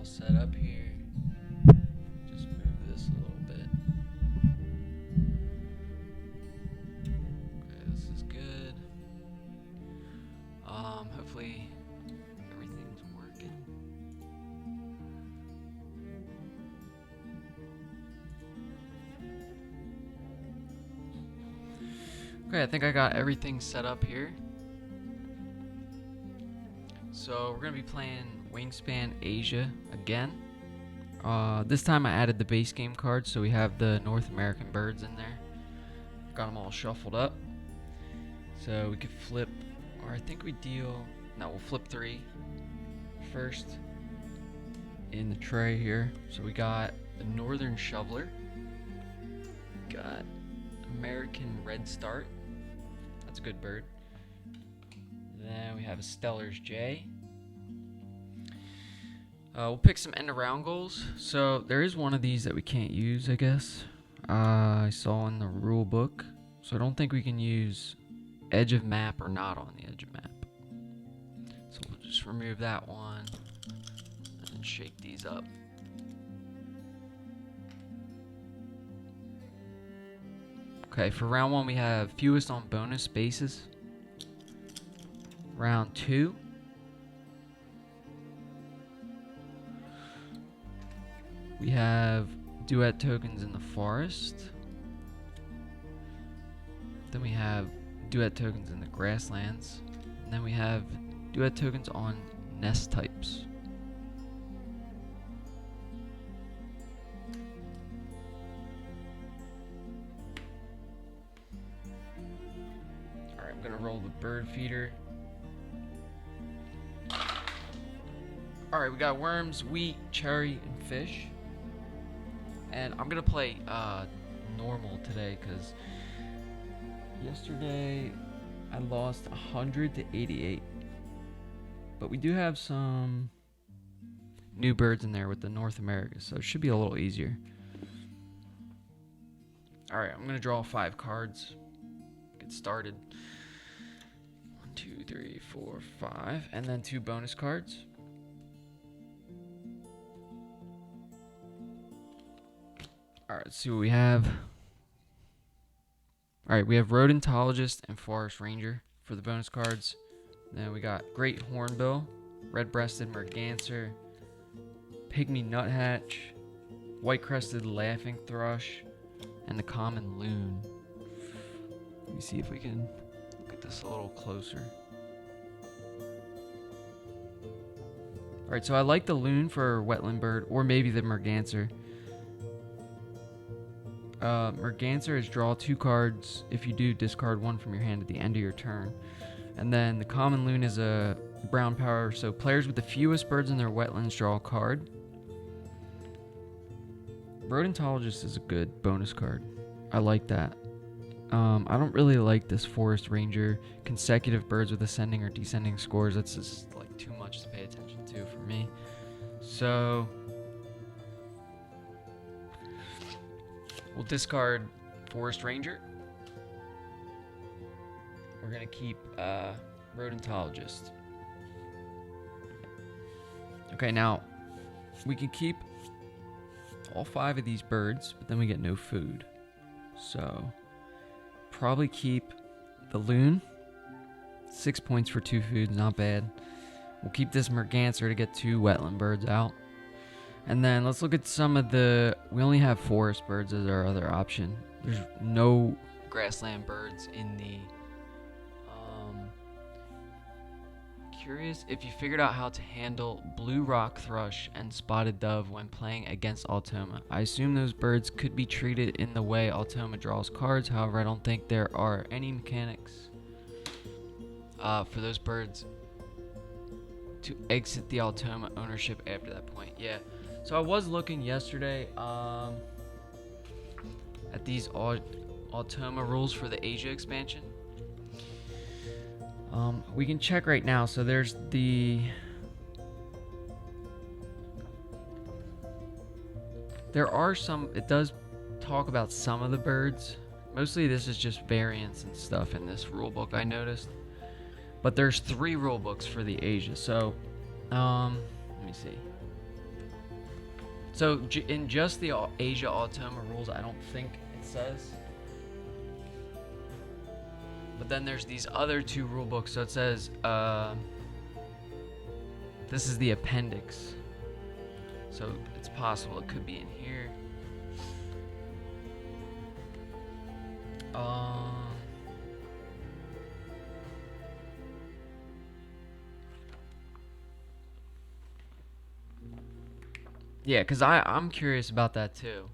set up here. Just move this a little bit. Okay, this is good. Hopefully everything's working. Okay, I think I got everything set up here. So we're gonna be playing Wingspan Asia again. This time I added the base game cards, so we have the North American birds in there. Got them all shuffled up. So we could flip, or I think we deal, no, we'll flip 3 first in the tray here. So we got the Northern Shoveler, got American Red Start, that's a good bird. Then we have a Stellar's Jay. We'll pick some end around goals. So there is one of these that we can't use, I guess. I saw in the rule book. So I don't think we can use edge of map or not on the edge of map. So we'll just remove that one and shake these up. Okay, for round 1 we have fewest on bonus bases. Round 2. We have Duet tokens in the forest. Then we have Duet tokens in the grasslands. And then we have Duet tokens on nest types. Alright, I'm gonna roll the bird feeder. Alright, we got worms, wheat, cherry, and fish. And I'm gonna play normal today because yesterday I lost 100 to 88. But we do have some new birds in there with the North America, so it should be a little easier. Alright, I'm gonna draw 5 cards. Get started. 1, 2, 3, 4, 5, and then 2 bonus cards. Alright, let's see what we have. Alright, we have Rodentologist and Forest Ranger for the bonus cards. Then we got Great Hornbill, Red-Breasted Merganser, Pygmy Nuthatch, White-Crested Laughing Thrush, and the Common Loon. Let me see if we can look at this a little closer. Alright, so I like the Loon for wetland bird, or maybe the Merganser. Merganser is draw 2 cards. If you do, discard 1 from your hand at the end of your turn. And then the Common Loon is a brown power, so players with the fewest birds in their wetlands draw a card. Rodentologist is a good bonus card. I like that. I don't really like this Forest Ranger. Consecutive birds with ascending or descending scores. That's just like too much to pay attention to for me. So we'll discard Forest Ranger. We're going to keep Rodentologist. Okay, now we can keep all 5 of these birds, but then we get no food. So probably keep the Loon. 6 points for 2 foods, not bad. We'll keep this Merganser to get 2 wetland birds out. And then let's look at some of the... We only have forest birds as our other option. There's no grassland birds in the... Curious if you figured out how to handle blue rock thrush and spotted dove when playing against Automa. I assume those birds could be treated in the way Automa draws cards. However, I don't think there are any mechanics for those birds to exit the Automa ownership after that point. Yeah. So I was looking yesterday at these Automa rules for the Asia expansion. We can check right now. So there's the... There are some... It does talk about some of the birds. Mostly this is just variants and stuff in this rule book, I noticed. But there's 3 rule books for the Asia. So, let me see. So in just the Asia Automa rules, I don't think it says. But then there's these other two rule books. So it says, this is the appendix. So it's possible it could be in here. Yeah, because I'm curious about that too.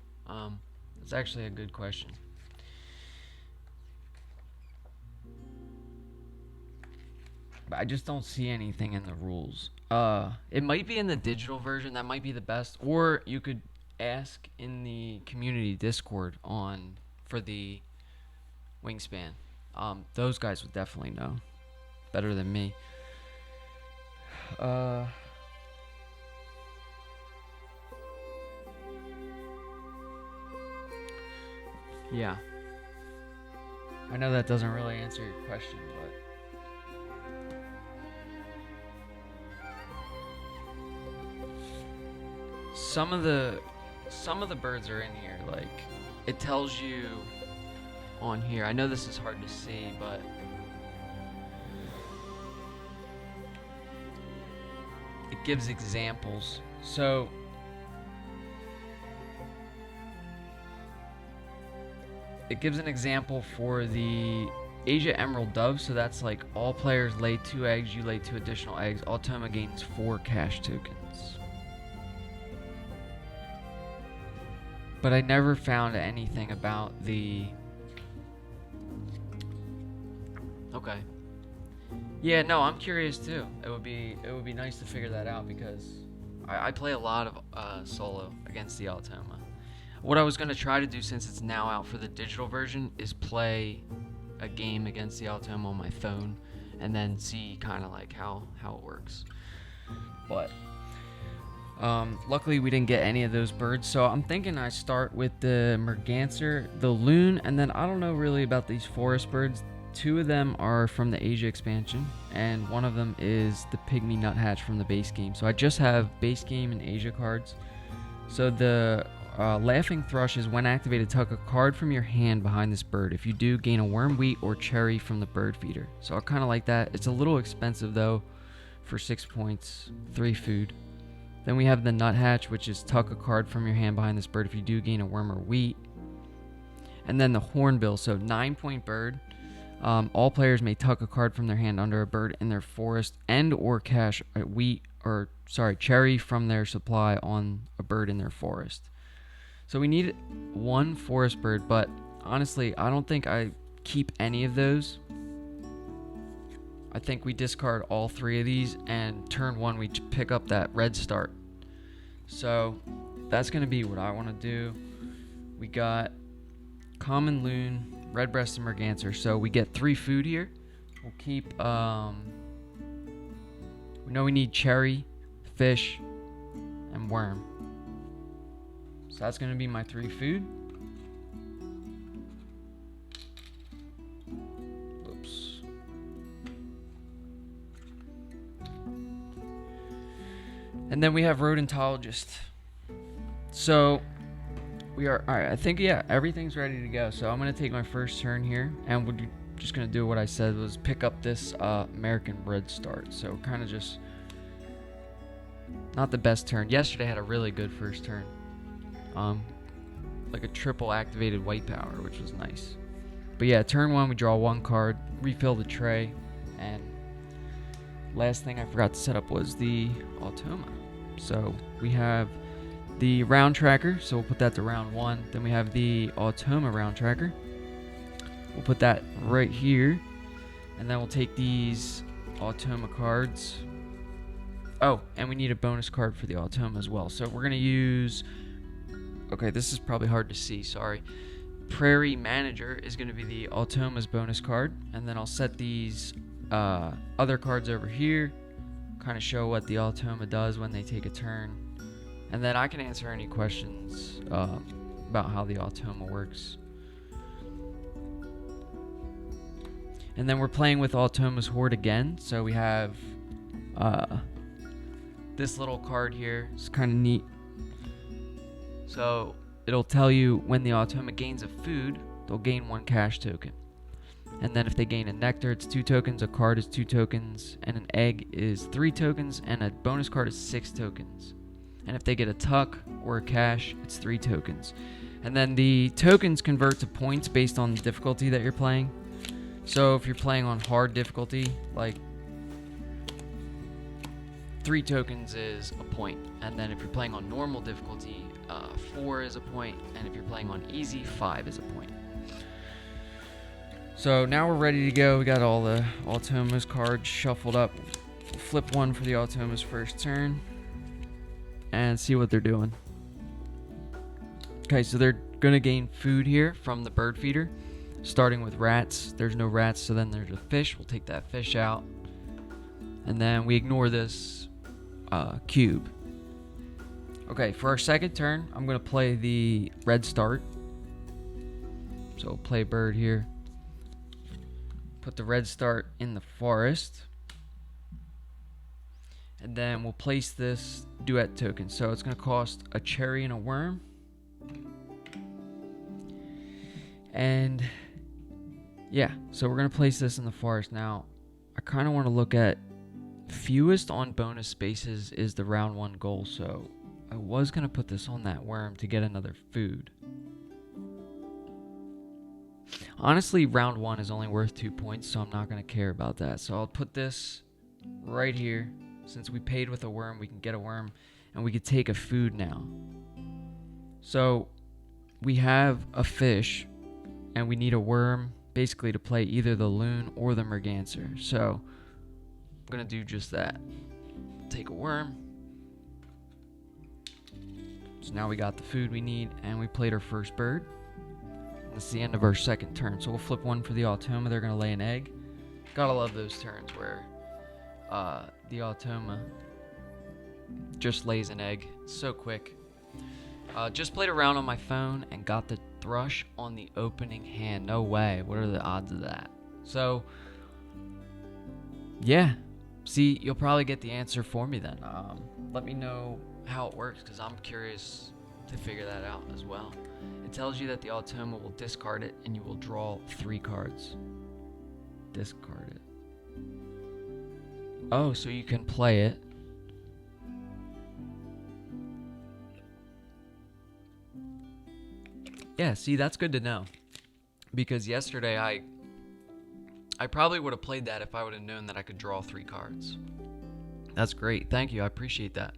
It's actually a good question. But I just don't see anything in the rules. It might be in the digital version. That might be the best. Or you could ask in the community Discord for the Wingspan. Those guys would definitely know better than me. Yeah. I know that doesn't really answer your question, but some of the birds are in here. Like, it tells you on here. I know this is hard to see, but it gives examples. So it gives an example for the Asia Emerald Dove. So that's like all players lay 2 eggs, you lay 2 additional eggs. Automa gains 4 cash tokens. But I never found anything about the... Okay. Yeah, no, I'm curious too. It would be nice to figure that out because I play a lot of solo against the Automa. What I was going to try to do, since it's now out for the digital version, is play a game against the Automa on my phone and then see kind of like how it works. But luckily we didn't get any of those birds, so I'm thinking I start with the merganser, the loon, and then I don't know really about these forest birds. 2 of them are from the Asia expansion, and one of them is the pygmy nuthatch from the base game. So I just have base game and Asia cards. So the laughing thrush is, when activated, tuck a card from your hand behind this bird. If you do, gain a worm, wheat, or cherry from the bird feeder. So I kind of like that. It's a little expensive though, for 6 points, 3 food. Then we have the nuthatch, which is tuck a card from your hand behind this bird. If you do, gain a worm or wheat. And then the hornbill, so 9-point bird. All players may tuck a card from their hand under a bird in their forest, and or cash cherry from their supply on a bird in their forest. So we need 1 forest bird, but honestly, I don't think I keep any of those. I think we discard all 3 of these, and turn 1 we pick up that red start. So that's going to be what I want to do. We got common loon, red-breasted merganser. So we get 3 food here. We'll keep, we know we need cherry, fish, and worm. So that's going to be my 3 food. Oops. And then we have rodentologist. So we are, all right, I think, yeah, everything's ready to go. So I'm going to take my first turn here, and we're just going to do what I said, was pick up this American red start. So kind of just not the best turn. Yesterday I had a really good first turn. Like a triple activated white power, which was nice. But yeah, turn 1 we draw 1 card, refill the tray, and last thing I forgot to set up was the Automa. So we have the round tracker, so we'll put that to round 1. Then we have the Automa round tracker. We'll put that right here, and then we'll take these Automa cards. Oh, and we need a bonus card for the Automa as well. So we're gonna use, okay, this is probably hard to see, sorry. Prairie Manager is going to be the Automa's bonus card, and then I'll set these other cards over here, kind of show what the Automa does when they take a turn, and then I can answer any questions about how the Automa works. And then we're playing with Automa's Horde again, so we have this little card here. It's kind of neat. So it'll tell you when the Automa gains a food, they'll gain 1 cash token. And then if they gain a nectar, it's 2 tokens, a card is 2 tokens, and an egg is 3 tokens, and a bonus card is 6 tokens. And if they get a tuck or a cash, it's 3 tokens. And then the tokens convert to points based on the difficulty that you're playing. So if you're playing on hard difficulty, like 3 tokens is a point. And then if you're playing on normal difficulty, 4 is a point. And if you're playing on easy, 5 is a point. So now we're ready to go. We got all the Automa's cards shuffled up. Flip one for the Automa's first turn and see what they're doing. Okay, so they're gonna gain food here from the bird feeder, starting with rats. There's no rats, so then there's a fish. We'll take that fish out, and then we ignore this cube. Okay, for our second turn, I'm gonna play the red start. So play bird here. Put the red start in the forest. And then we'll place this duet token. So it's going to cost a cherry and a worm. And yeah, so we're going to place this in the forest. Now, I kind of want to look at fewest on bonus spaces is the round 1 goal. So I was going to put this on that worm to get another food. Honestly, round 1 is only worth 2 points, so I'm not going to care about that. So I'll put this right here. Since we paid with a worm, we can get a worm, and we could take a food now. So we have a fish, and we need a worm, basically to play either the loon or the merganser. So I'm going to do just that. Take a worm. So now we got the food we need, and we played our first bird. That's the end of our second turn. So we'll flip one for the Automa. They're going to lay an egg. Gotta love those turns where the Automa just lays an egg. It's so quick. Just played around on my phone and got the thrush on the opening hand. No way. What are the odds of that? So, yeah. See, you'll probably get the answer for me then. Let me know how it works because I'm curious to figure that out as well. It tells you that the Automa will discard it and you will draw 3 cards. Discard it. Oh, so you can play it. Yeah, see, that's good to know. Because yesterday I probably would have played that if I would have known that I could draw 3 cards. That's great. Thank you. I appreciate that.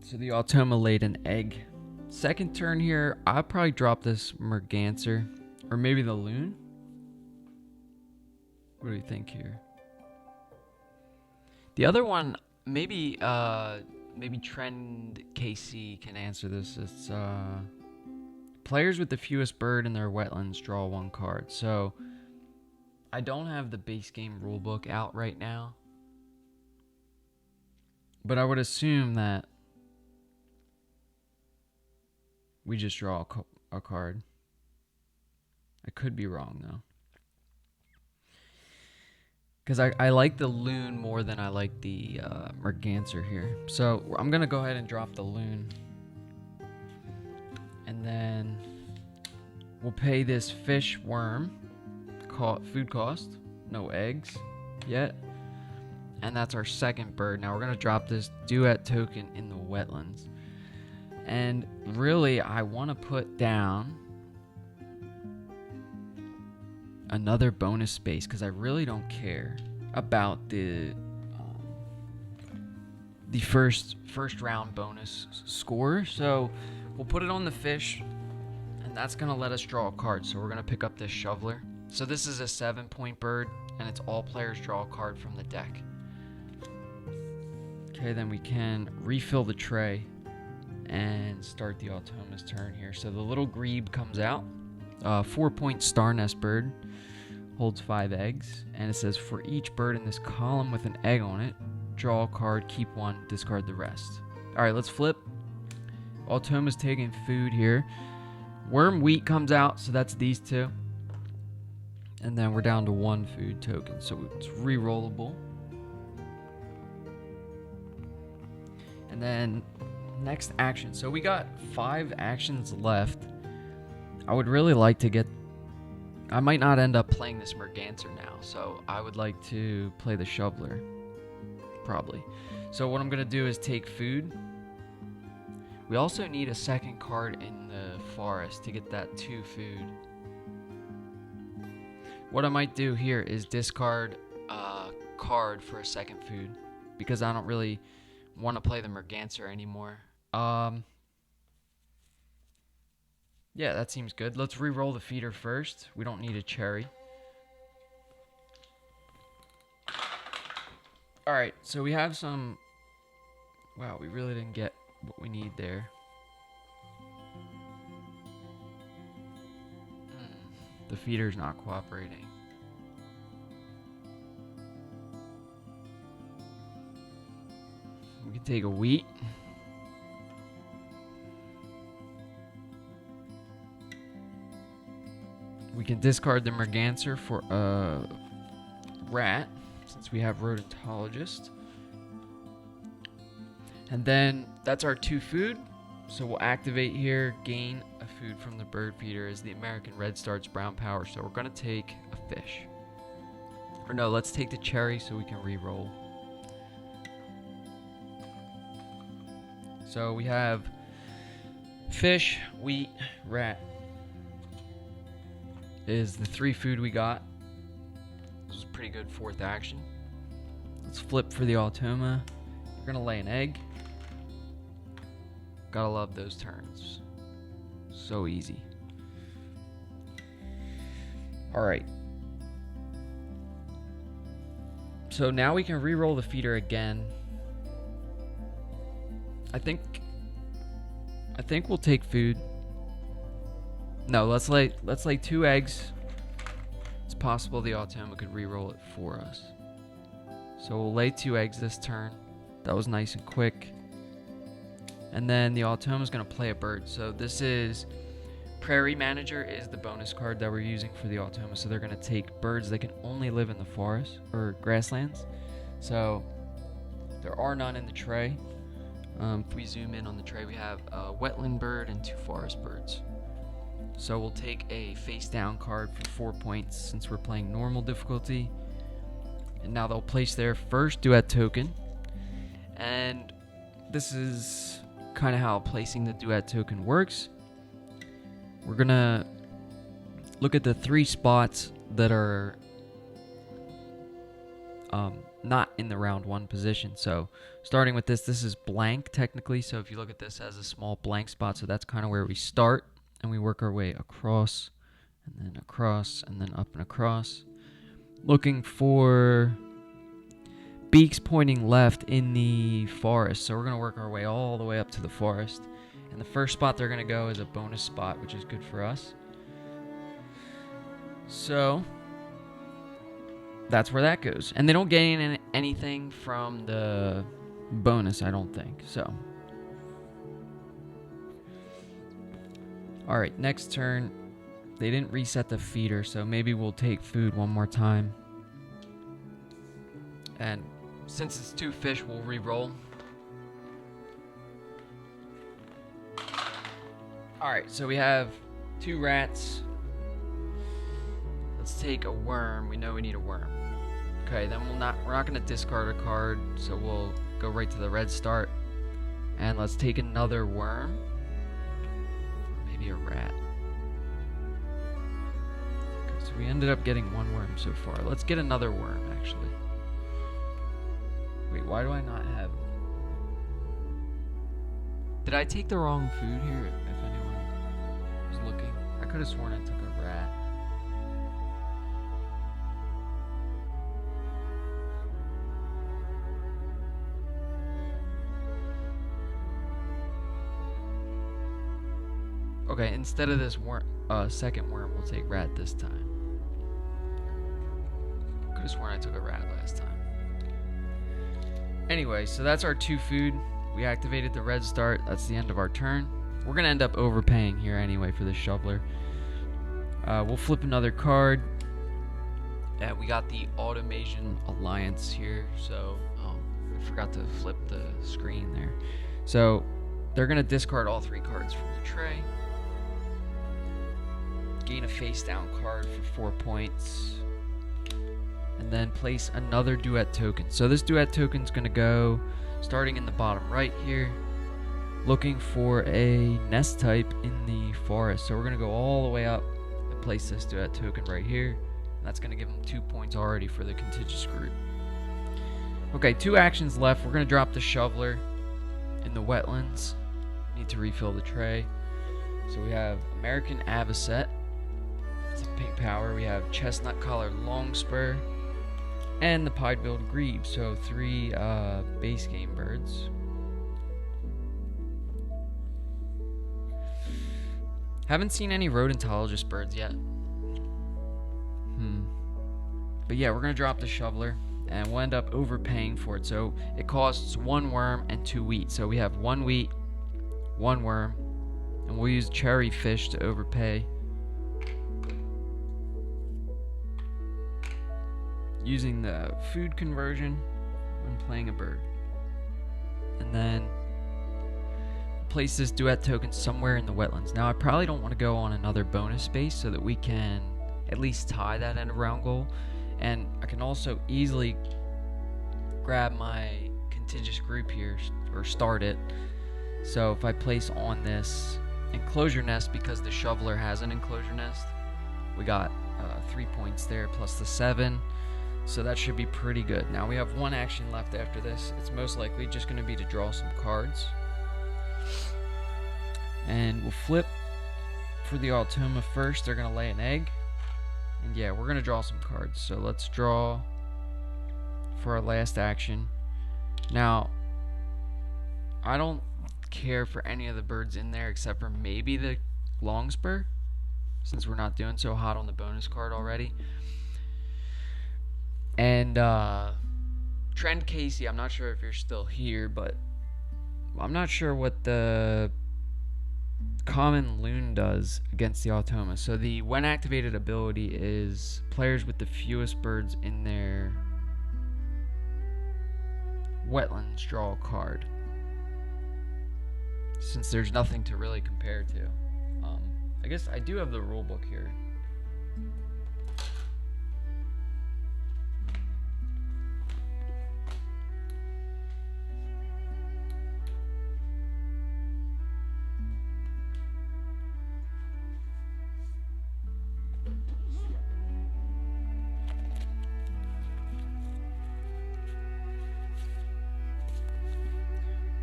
So the Automa laid an egg. Second turn here, I'll probably drop this merganser. Or maybe the loon? What do you think here? The other one, maybe Trend KC can answer this. It's players with the fewest bird in their wetlands draw 1 card. So I don't have the base game rulebook out right now. But I would assume that we just draw a card. I could be wrong, though. Because I like the loon more than I like the merganser here. So I'm going to go ahead and drop the loon. And then we'll pay this fish worm food cost. No eggs yet. And that's our second bird. Now we're going to drop this duet token in the wetlands. And really, I want to put down another bonus space because I really don't care about the first round bonus score. So we'll put it on the fish, and that's going to let us draw a card. So we're going to pick up this shoveler. So this is a 7-point bird, and it's all players draw a card from the deck. Okay, then we can refill the tray and start the Automa's turn here. So the little grebe comes out. 4-point star nest bird holds 5 eggs, and it says for each bird in this column with an egg on it, draw a card, keep 1, discard the rest. All right, let's flip. Automa's taking food here. Worm wheat comes out, so that's these 2. And then we're down to 1 food token, so it's re-rollable. And then next action. So we got 5 actions left. I would really like to get... I might not end up playing this Merganser now, so I would like to play the Shoveler. Probably. So what I'm going to do is take food. We also need a second card in the forest to get that 2 food. What I might do here is discard a card for a second food, because I don't really want to play the Merganser anymore. Yeah, that seems good. Let's re-roll the feeder first. We don't need a cherry. Alright, so we have some... Wow, we really didn't get what we need there. The feeder's not cooperating. We can take a wheat. We can discard the Merganser for a rat, since we have Rodentologist. And then that's our 2 food. So we'll activate here, gain a food from the bird feeder as the American red starts brown power. So we're going to take a fish. Or no, let's take the cherry so we can re-roll. So we have fish, wheat, rat. Is the 3 food we got. This is a pretty good 4th action. Let's flip for the Automa. We're going to lay an egg. Gotta love those turns. So easy. Alright. So now we can re-roll the feeder again. I think we'll take food. No, let's lay 2 eggs. It's possible the Automa could re-roll it for us. So we'll lay 2 eggs this turn. That was nice and quick. And then the Automa is going to play a bird. So this is... Prairie Manager is the bonus card that we're using for the Automa. So they're going to take birds that can only live in the forest or grasslands. So there are none in the tray. If we zoom in on the tray, we have a wetland bird and 2 forest birds. So we'll take a face down card for 4 points since we're playing normal difficulty. And now they'll place their first Duet token. And this is kind of how placing the Duet token works. We're going to look at the 3 spots that are not in the round 1 position. So starting with this is blank technically. So if you look at this as a small blank spot, so that's kind of where we start. And we work our way across, and then across, and then up and across. Looking for beaks pointing left in the forest. So we're going to work our way all the way up to the forest. And the first spot they're going to go is a bonus spot, which is good for us. So that's where that goes. And they don't gain anything from the bonus, I don't think. So... Alright, next turn, they didn't reset the feeder, so maybe we'll take food one more time. And since it's 2 fish, we'll re-roll. Alright, so we have 2 rats. Let's take a worm. We know we need a worm. Okay, then we're not going to discard a card, so we'll go right to the red start. And let's take another worm. Maybe a rat. Okay, so we ended up getting 1 worm so far. Let's get another worm, actually. Wait, why do I not have... Did I take the wrong food here, if anyone was looking? I could have sworn I took a rat. Okay, instead of this second worm, we'll take rat this time. Could have sworn I took a rat last time. Anyway, so that's our 2 food. We activated the red start. That's the end of our turn. We're going to end up overpaying here anyway for this shoveler. We'll flip another card. Yeah, we got the Automation Alliance here, so I forgot to flip the screen there. So they're gonna discard all 3 cards from the tray, gain a face down card for 4 points, and then place another Duet token. So this Duet token is gonna go starting in the bottom right here, looking for a nest type in the forest. So we're gonna go all the way up and place this Duet token right here. That's going to give them 2 points already for the contiguous group. Okay, 2 actions left. We're going to drop the shoveler in the wetlands. Need to refill the tray. So we have American Avocet. It's a big power. We have Chestnut Collar Longspur and the Pied-billed Grebe. So 3 base game birds. Haven't seen any rodentologist birds yet. But yeah, we're going to drop the shoveler, and we'll end up overpaying for it. So it costs 1 worm and 2 wheat. So we have 1 wheat, 1 worm, and we'll use cherry fish to overpay. Using the food conversion when playing a bird. And then place this Duet token somewhere in the wetlands. Now I probably don't want to go on another bonus space so that we can at least tie that end around goal. And I can also easily grab my contiguous group here or start it. So if I place on this enclosure nest, because the shoveler has an enclosure nest, we got 3 points there plus the 7. So that should be pretty good. Now we have 1 action left after this. It's most likely just going to be to draw some cards. And we'll flip for the Automa first. They're going to lay an egg. And yeah, we're going to draw some cards. So let's draw for our last action. Now, I don't care for any of the birds in there except for maybe the Longspur, since we're not doing so hot on the bonus card already. And Trent Casey, I'm not sure if you're still here, but I'm not sure what the common loon does against the Automa. So the when activated ability is players with the fewest birds in their wetlands draw a card. Since there's nothing to really compare to. I guess I do have the rule book here.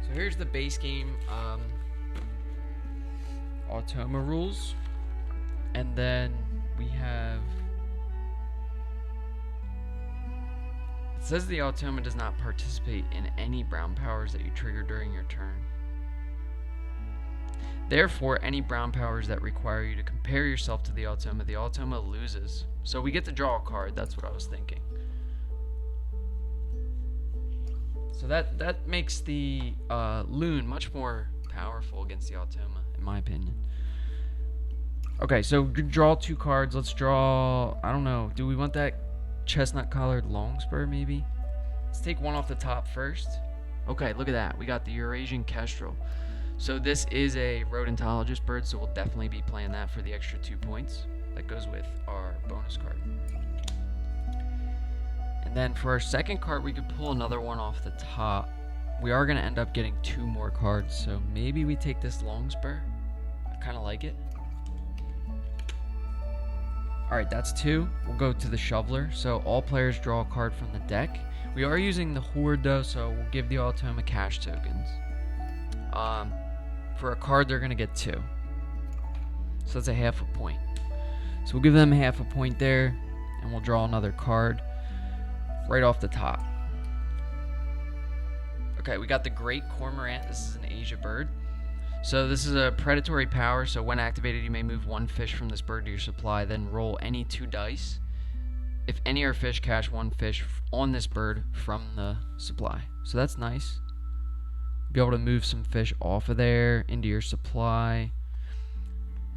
So here's the base game Automa rules, and then we have, it says the Automa does not participate in any brown powers that you trigger during your turn. Therefore, any brown powers that require you to compare yourself to the Automa loses. So we get to draw a card. That's what I was thinking. So that makes the loon much more powerful against the Automa, in my opinion. Okay, so draw 2 cards. Let's draw, I don't know, do we want that chestnut collared longspur maybe? Let's take 1 off the top first. Okay, look at that. We got the Eurasian kestrel. So this is a rodentologist bird, so we'll definitely be playing that for the extra 2 points. That goes with our bonus card. And then for our second card, we could pull another one off the top. We are going to end up getting 2 more cards, so maybe we take this longspur. I kind of like it. Alright, that's 2. We'll go to the shoveler. So all players draw a card from the deck. We are using the horde though, so we'll give the Automa cash tokens. For a card, they're going to get 2. So that's a half a point. So we'll give them half a point there, and we'll draw another card right off the top. Okay, we got the Great Cormorant. This is an Asia bird. So this is a predatory power, so when activated, you may move 1 fish from this bird to your supply, then roll any 2 dice. If any are fish, cash 1 fish on this bird from the supply. So that's nice. Be able to move some fish off of there into your supply,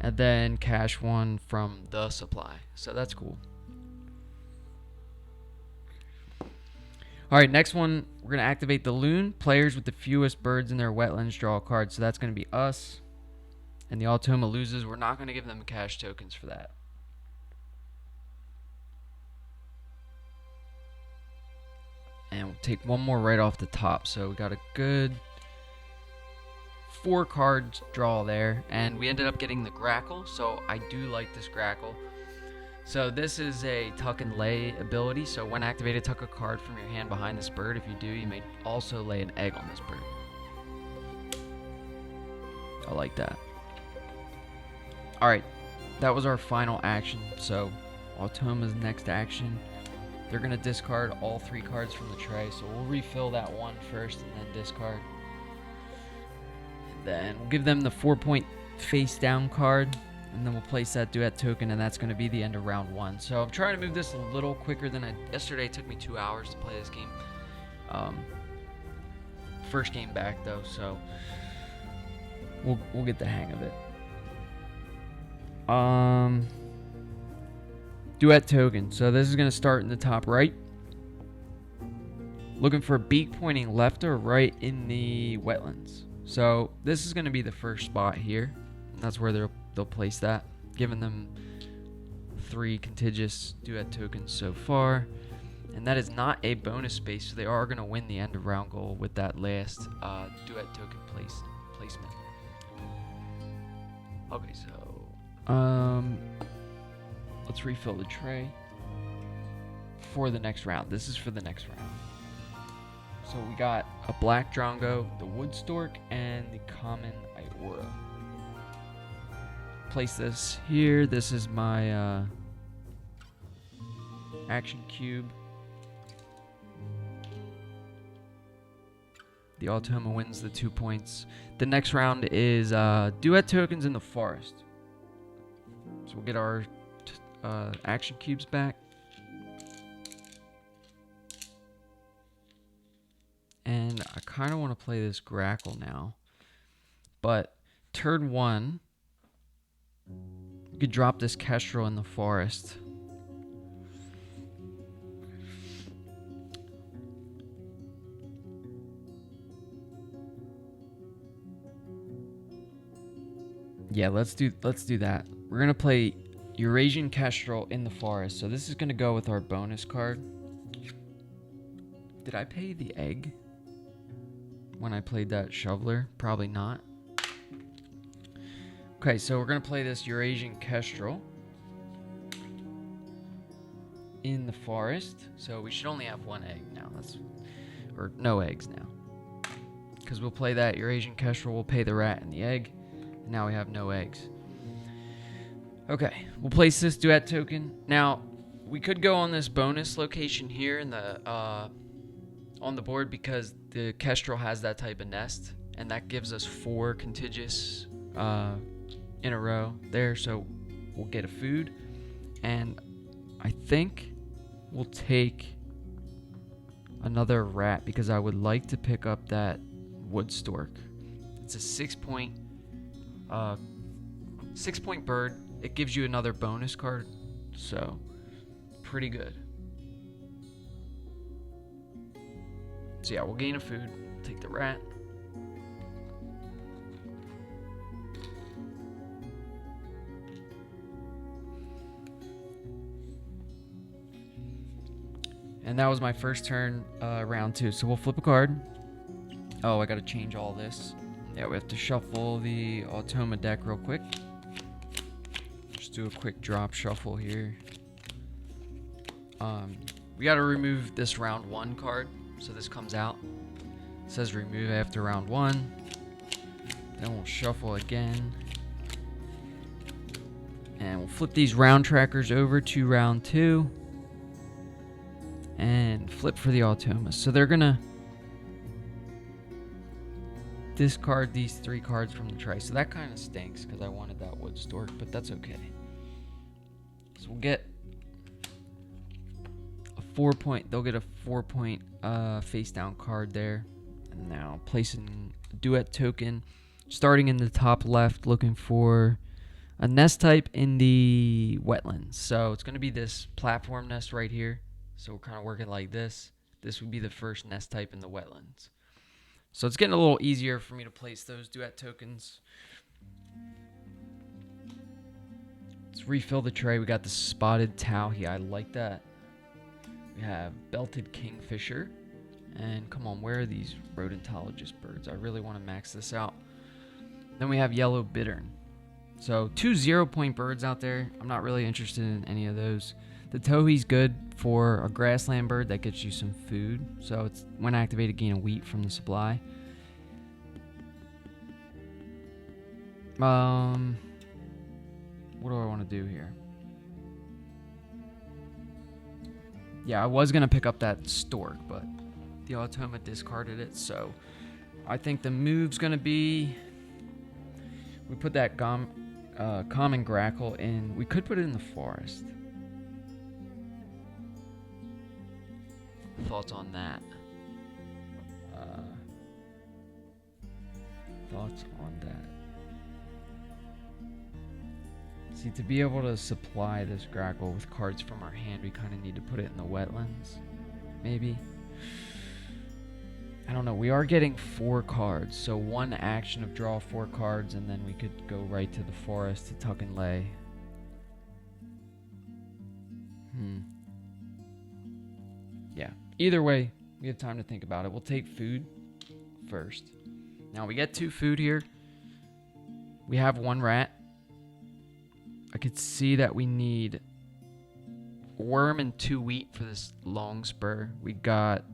and then cash 1 from the supply. So that's cool. All right, next one, we're going to activate the loon. Players with the fewest birds in their wetlands draw a card. So that's going to be us. And the Automa loses. We're not going to give them cash tokens for that. And we'll take one more right off the top. So we got a good 4 cards draw there. And we ended up getting the Grackle. So I do like this Grackle. So this is a tuck and lay ability. So when activated, tuck a card from your hand behind this bird. If you do, you may also lay an egg on this bird. I like that. Alright, that was our final action. So Automa's next action, they're going to discard all 3 cards from the tray. So we'll refill that one first and then discard. And then we'll give them the 4-point face down card. And then we'll place that Duet token, and that's going to be the end of round 1. So I'm trying to move this a little quicker than yesterday. It took me 2 hours to play this game. First game back though, so we'll get the hang of it. Duet token. So this is going to start in the top right. Looking for a beak pointing left or right in the wetlands. So this is going to be the first spot here. That's where they'll place that, giving them 3 contiguous Duet tokens so far. And that is not a bonus space, so they are going to win the end of round goal with that last Duet token placement. Okay, so let's refill the tray for the next round. This is for the next round. So we got a black Drongo, the wood stork, and the common Iora. Place this here. This is my action cube. The Automa wins the 2 points. The next round is Duet tokens in the forest. So we'll get our action cubes back. And I kind of want to play this Grackle now. But turn 1, you could drop this Kestrel in the forest. Yeah, let's do that. We're gonna play Eurasian Kestrel in the forest. So this is gonna go with our bonus card. Did I pay the egg when I played that shoveler? Probably not. Okay, so we're going to play this Eurasian Kestrel in the forest. So we should only have 1 egg now. Or no eggs now. Because we'll play that Eurasian Kestrel, we'll pay the rat and the egg. And now we have no eggs. Okay, we'll place this Duet token. Now, we could go on this bonus location here in the on the board because the Kestrel has that type of nest. And that gives us 4 contiguous in a row there, so we'll get a food, and I think we'll take another rat because I would like to pick up that wood stork. It's a 6-point bird. It gives you another bonus card, so pretty good. So yeah, we'll gain a food, take the rat. And that was my first turn, round 2. So we'll flip a card. Oh, I gotta change all this. Yeah, we have to shuffle the Automa deck real quick. Just do a quick drop shuffle here. We gotta remove this round 1 card. So this comes out. It says remove after round 1. Then we'll shuffle again. And we'll flip these round trackers over to round 2. And flip for the Automa. So they're gonna discard these 3 cards from the tray. So that kind of stinks because I wanted that wood stork, but that's okay. So we'll get a 4-point. They'll get a 4-point face down card there. And now placing a Duet token, starting in the top left, looking for a nest type in the wetlands. So it's going to be this platform nest right here. So we're kind of working like this. this would be the first nest type in the wetlands. So it's getting a little easier for me to place those Duet tokens. Let's refill the tray. We got the spotted towhee. I like that. We have belted kingfisher. And come on, where are these rodentologist birds? I really want to max this out. Then we have yellow bittern. So 2 0-point birds out there. I'm not really interested in any of those. The towhee's good for a grassland bird that gets you some food. So it's when activated, gain a wheat from the supply. What do I want to do here? Yeah, I was going to pick up that stork, but the Automa discarded it. So I think the move's going to be... We put that common grackle in. We could put it in the forest. Thoughts on that? Thoughts on that? See, to be able to supply this grackle with cards from our hand, we kind of need to put it in the wetlands. Maybe. I don't know. We are getting 4 cards, so one action of draw 4 cards, and then we could go right to the forest to tuck and lay. Yeah. Either way, we have time to think about it. We'll take food first. Now, we get 2 food here. We have 1 rat. I could see that we need worm and 2 wheat for this long spur. We got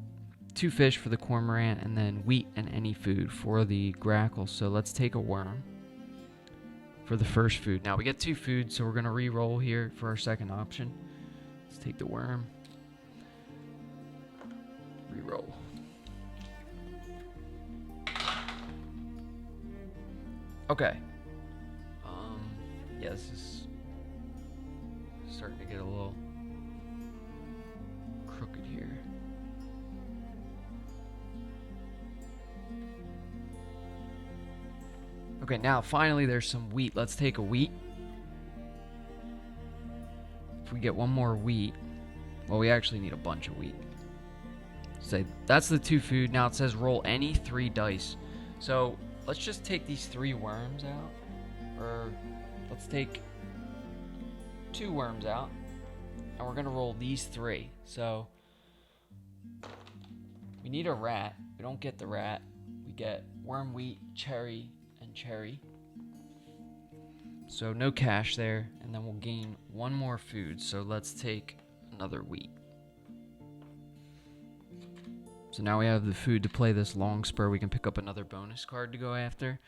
2 fish for the cormorant, and then wheat and any food for the grackle. So let's take a worm for the first food. Now we get 2 food, so we're going to re-roll here for our second option. Let's take the worm. Re-roll. Okay. Yeah, this is starting to get a little crooked here. Okay, now finally there's some wheat. Let's take a wheat. If we get 1 more wheat, well, we actually need a bunch of wheat. Say that's the 2 food. Now it says roll any 3 dice. So let's just take these 3 worms out, or let's take 2 worms out, and we're gonna roll these 3. So we need a rat. We don't get the rat. We get worm, wheat, cherry, and cherry. So no cash there, and then we'll gain 1 more food. So let's take another wheat. So now we have the food to play this long spur. We can pick up another bonus card to go after.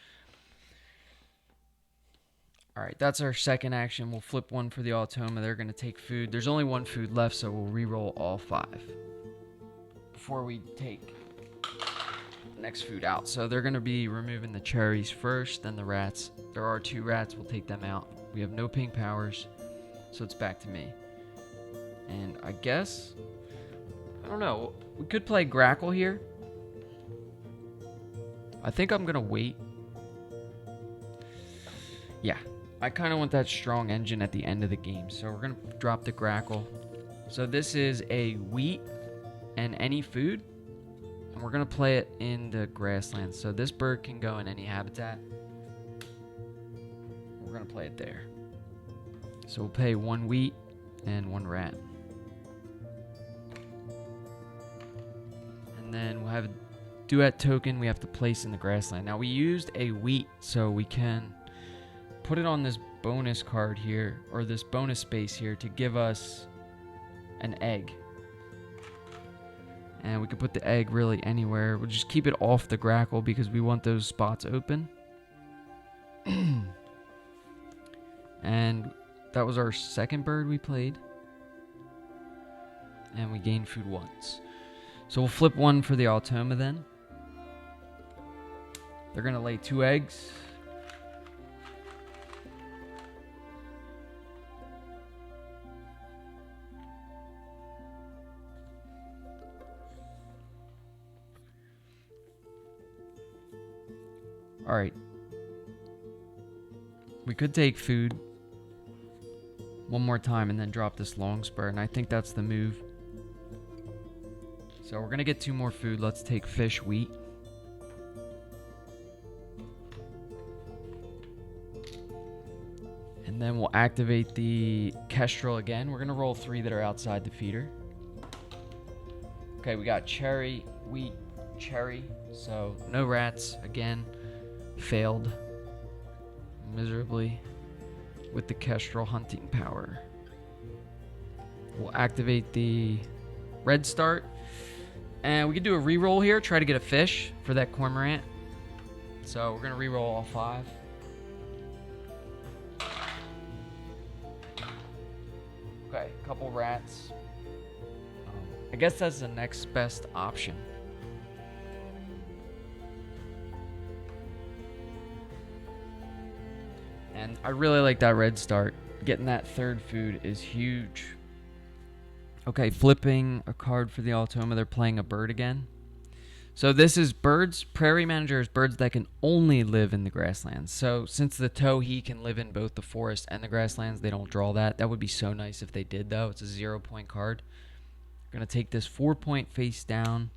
Alright, that's our second action. We'll flip 1 for the Automa. They're going to take food. There's only 1 food left, so we'll re-roll all 5 before we take the next food out. So they're going to be removing the cherries first, then the rats. There are 2 rats. We'll take them out. We have no pink powers, so it's back to me. And I guess... I don't know. We could play grackle here. I think I'm going to wait. Yeah. I kind of want that strong engine at the end of the game. So we're going to drop the grackle. So this is a wheat and any food. And we're going to play it in the grasslands. So this bird can go in any habitat. We're going to play it there. So we'll pay 1 wheat and 1 rat. And then we'll have a Duet token we have to place in the grassland. Now we used a wheat, so we can put it on this bonus card here, or this bonus space here, to give us an egg. And we can put the egg really anywhere. We'll just keep it off the grackle because we want those spots open. And that was our second bird we played. And we gained food once. So we'll flip 1 for the Automa then. They're going to lay 2 eggs. Alright. We could take food 1 more time and then drop this long spur, and I think that's the move. So we're gonna get 2 more food. Let's take fish, wheat. And then we'll activate the kestrel again. We're gonna roll 3 that are outside the feeder. Okay, we got cherry, wheat, cherry. So no rats again. Failed miserably with the kestrel hunting power. We'll activate the red start. And we can do a reroll here. Try to get a fish for that cormorant. So we're gonna reroll all 5. Okay, couple rats. I guess that's the next best option. And I really like that red start. Getting that 3rd food is huge. Okay, flipping a card for the Automa. They're playing a bird again. So this is birds. Prairie Manager is birds that can only live in the grasslands. So since the Towhee can live in both the forest and the grasslands, they don't draw that. That would be so nice if they did, though. It's a 0-point card. We're going to take this 4-point face down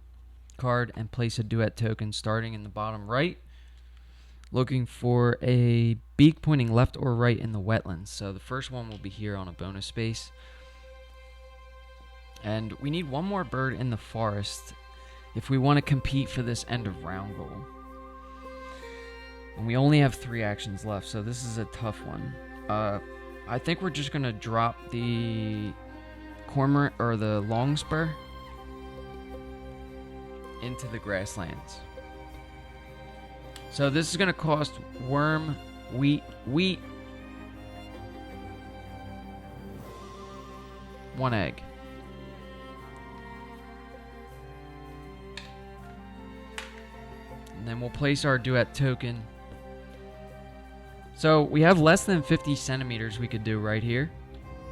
card and place a Duet token starting in the bottom right. Looking for a beak pointing left or right in the wetlands. So the first one will be here on a bonus space. And we need 1 more bird in the forest if we want to compete for this end of round goal. And we only have 3 actions left, so this is a tough one. I think we're just going to drop the cormorant or the longspur into the grasslands. So this is going to cost worm, wheat, 1 egg. And then we'll place our Duet token. So we have less than 50 centimeters we could do right here.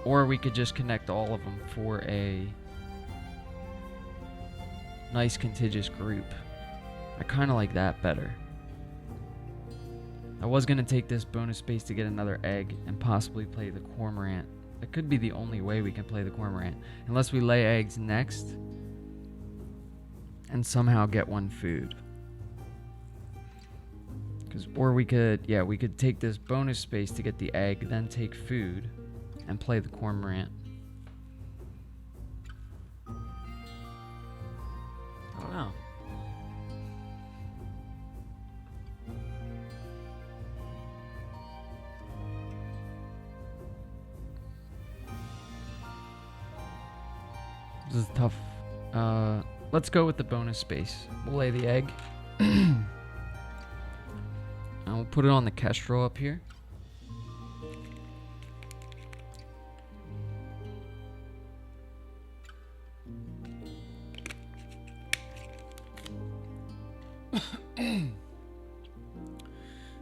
Or we could just connect all of them for a nice contiguous group. I kind of like that better. I was going to take this bonus space to get another egg and possibly play the cormorant. That could be the only way we can play the cormorant. Unless we lay eggs next and somehow get 1 food. Or we could take this bonus space to get the egg, then take food and play the cormorant. I don't know. This is tough. Let's go with the bonus space. We'll lay the egg. And we'll put it on the kestrel up here.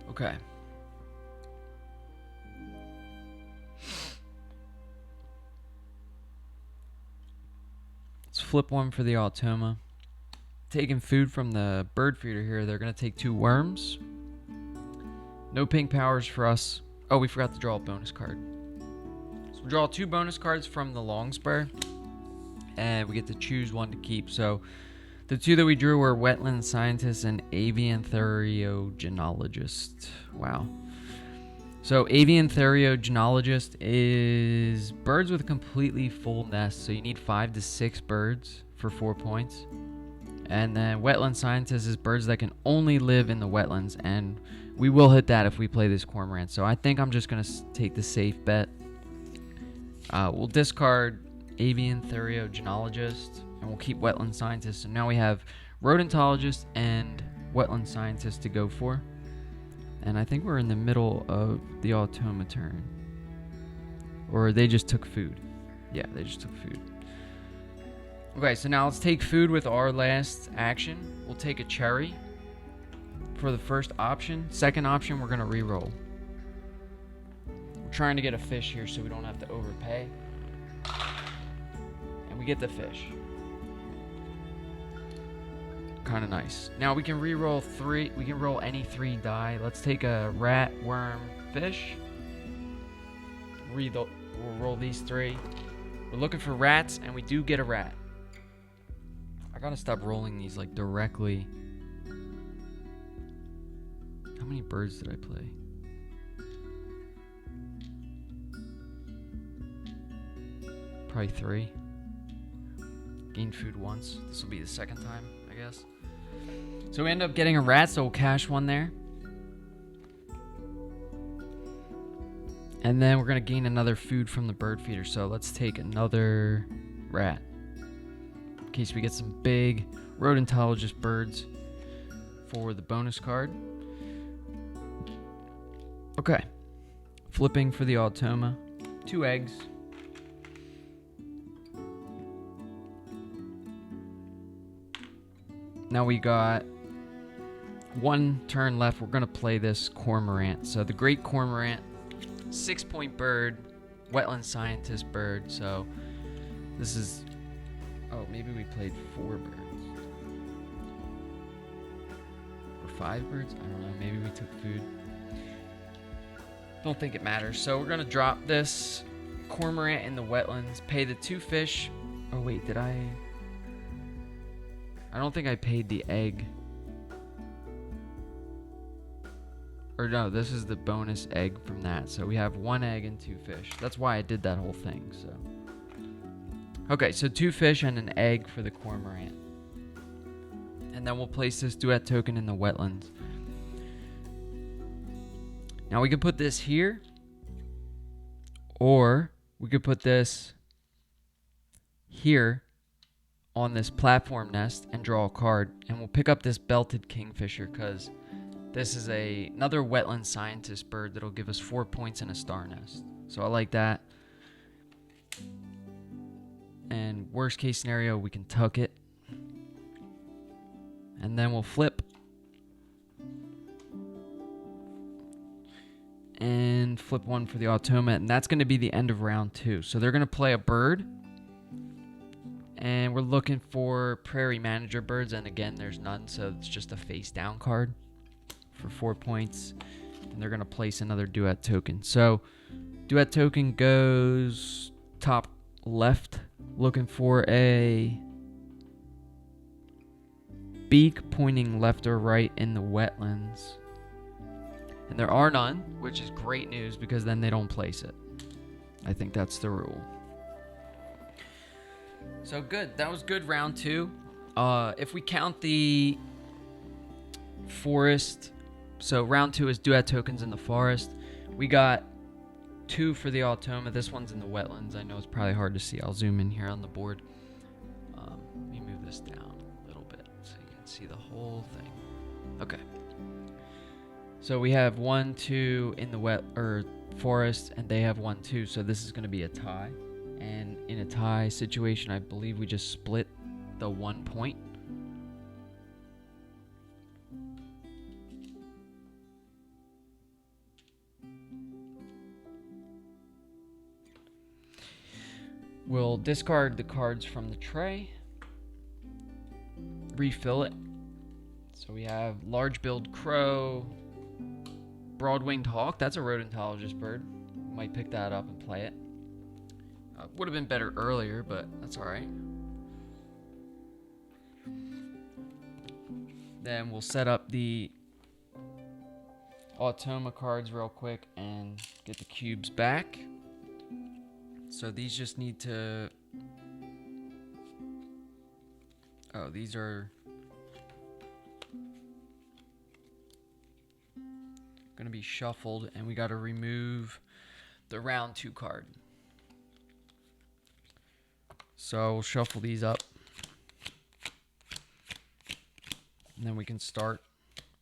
Okay. Let's flip 1 for the Automa. Taking food from the bird feeder here. They're going to take 2 worms. No pink powers for us. Oh, we forgot to draw a bonus card. So we draw 2 bonus cards from the longspur. And we get to choose 1 to keep. So the 2 that we drew were wetland scientist and avian theriogenologist. Wow. So avian theriogenologist is birds with a completely full nest. So you need 5 to 6 birds for 4 points. And then wetland scientist is birds that can only live in the wetlands. And we will hit that if we play this cormorant. So I think I'm just going to take the safe bet. We'll discard avian theriogenologist. And we'll keep wetland scientist. So now we have rodentologist and wetland scientist to go for. And I think we're in the middle of the Automa turn. Or they just took food. Yeah, they just took food. Okay, so now let's take food with our last action. We'll take a cherry for the first option. Second option, we're going to reroll. We're trying to get a fish here so we don't have to overpay. And we get the fish. Kind of nice. Now we can reroll 3. We can roll any 3 die. Let's take a rat, worm, fish. We'll roll these 3. We're looking for rats, and we do get a rat. I gotta stop rolling these like directly. How many birds did I play? Probably 3. Gained food once. This will be the second time, I guess. So we end up getting a rat, so we'll cash one there. And then we're going to gain another food from the bird feeder. So let's take another rat. In case we get some big rodentologist birds for the bonus card. Okay. Flipping for the Automa. 2 eggs. Now we got 1 turn left. We're going to play this cormorant. So the great cormorant, 6-point bird, wetland scientist bird. So this is... Oh, maybe we played 4 birds. Or 5 birds? I don't know. Maybe we took food. Don't think it matters. So we're going to drop this cormorant in the wetlands. Pay the 2 fish. Oh, wait. Did I don't think I paid the egg. Or no, this is the bonus egg from that. So we have 1 egg and 2 fish. That's why I did that whole thing. So okay, so 2 fish and an egg for the cormorant. And then we'll place this duet token in the wetlands. Now we can put this here. Or we could put this here on this platform nest and draw a card. And we'll pick up this belted kingfisher because this is another wetland scientist bird that'll give us 4 points and a star nest. So I like that. And worst case scenario, we can tuck it. And then we'll flip. And flip 1 for the Automa. And that's going to be the end of round 2. So they're going to play a bird. And we're looking for prairie manager birds. And again, there's none. So it's just a face down card for 4 points. And they're going to place another duet token. So duet token goes top left. Looking for a beak pointing left or right in the wetlands. And there are none, which is great news because then they don't place it. I think that's the rule. So good. That was good round 2. If we count the forest, so round 2 is duet tokens in the forest. We got 2 for the Automa. This one's in the wetlands. I know it's probably hard to see. I'll zoom in here on the board. Let me move this down a little bit so you can see the whole thing. Okay. So we have 1, 2 in the forest, and they have 1, 2. So this is going to be a tie. And in a tie situation, I believe we just split the 1 point. We'll discard the cards from the tray. Refill it. So we have large-billed crow, broad-winged hawk. That's a rodentologist bird. Might pick that up and play it. Would have been better earlier, but that's all right. Then we'll set up the Automa cards real quick and get the cubes back. So these just need to... Oh, these are going to be shuffled, and we got to remove the round 2 card. So we'll shuffle these up. And then we can start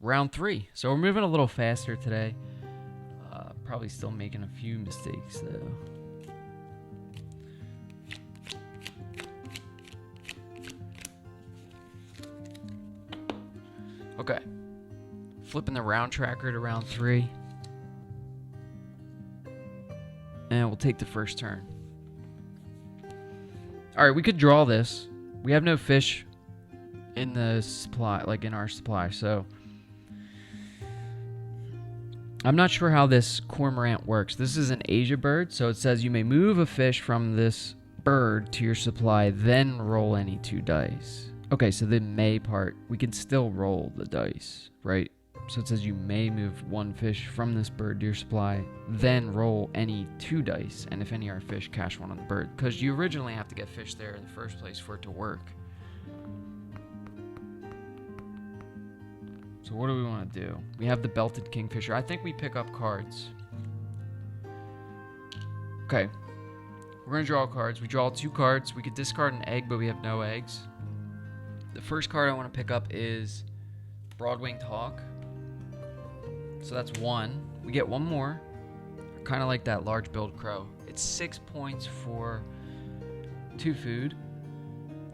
round 3. So we're moving a little faster today. Probably still making a few mistakes, though. Okay. Flipping the round tracker to round 3. And we'll take the first turn. Alright, we could draw this. We have no fish in the supply, like in our supply, so I'm not sure how this cormorant works. This is an Asia bird, so it says you may move a fish from this bird to your supply, then roll any 2 dice. Okay, so the may part, we can still roll the dice, right? So it says you may move one fish from this bird to your supply, then roll any 2 dice, and if any are fish, cash 1 on the bird. Because you originally have to get fish there in the first place for it to work. So what do we want to do? We have the belted kingfisher. I think we pick up cards. Okay. We're going to draw cards. We draw 2 cards. We could discard an egg, but we have no eggs. The first card I want to pick up is Broad-Winged Hawk. So that's 1. We get 1 more. Kind of like that large-billed crow. It's 6 points for 2 food.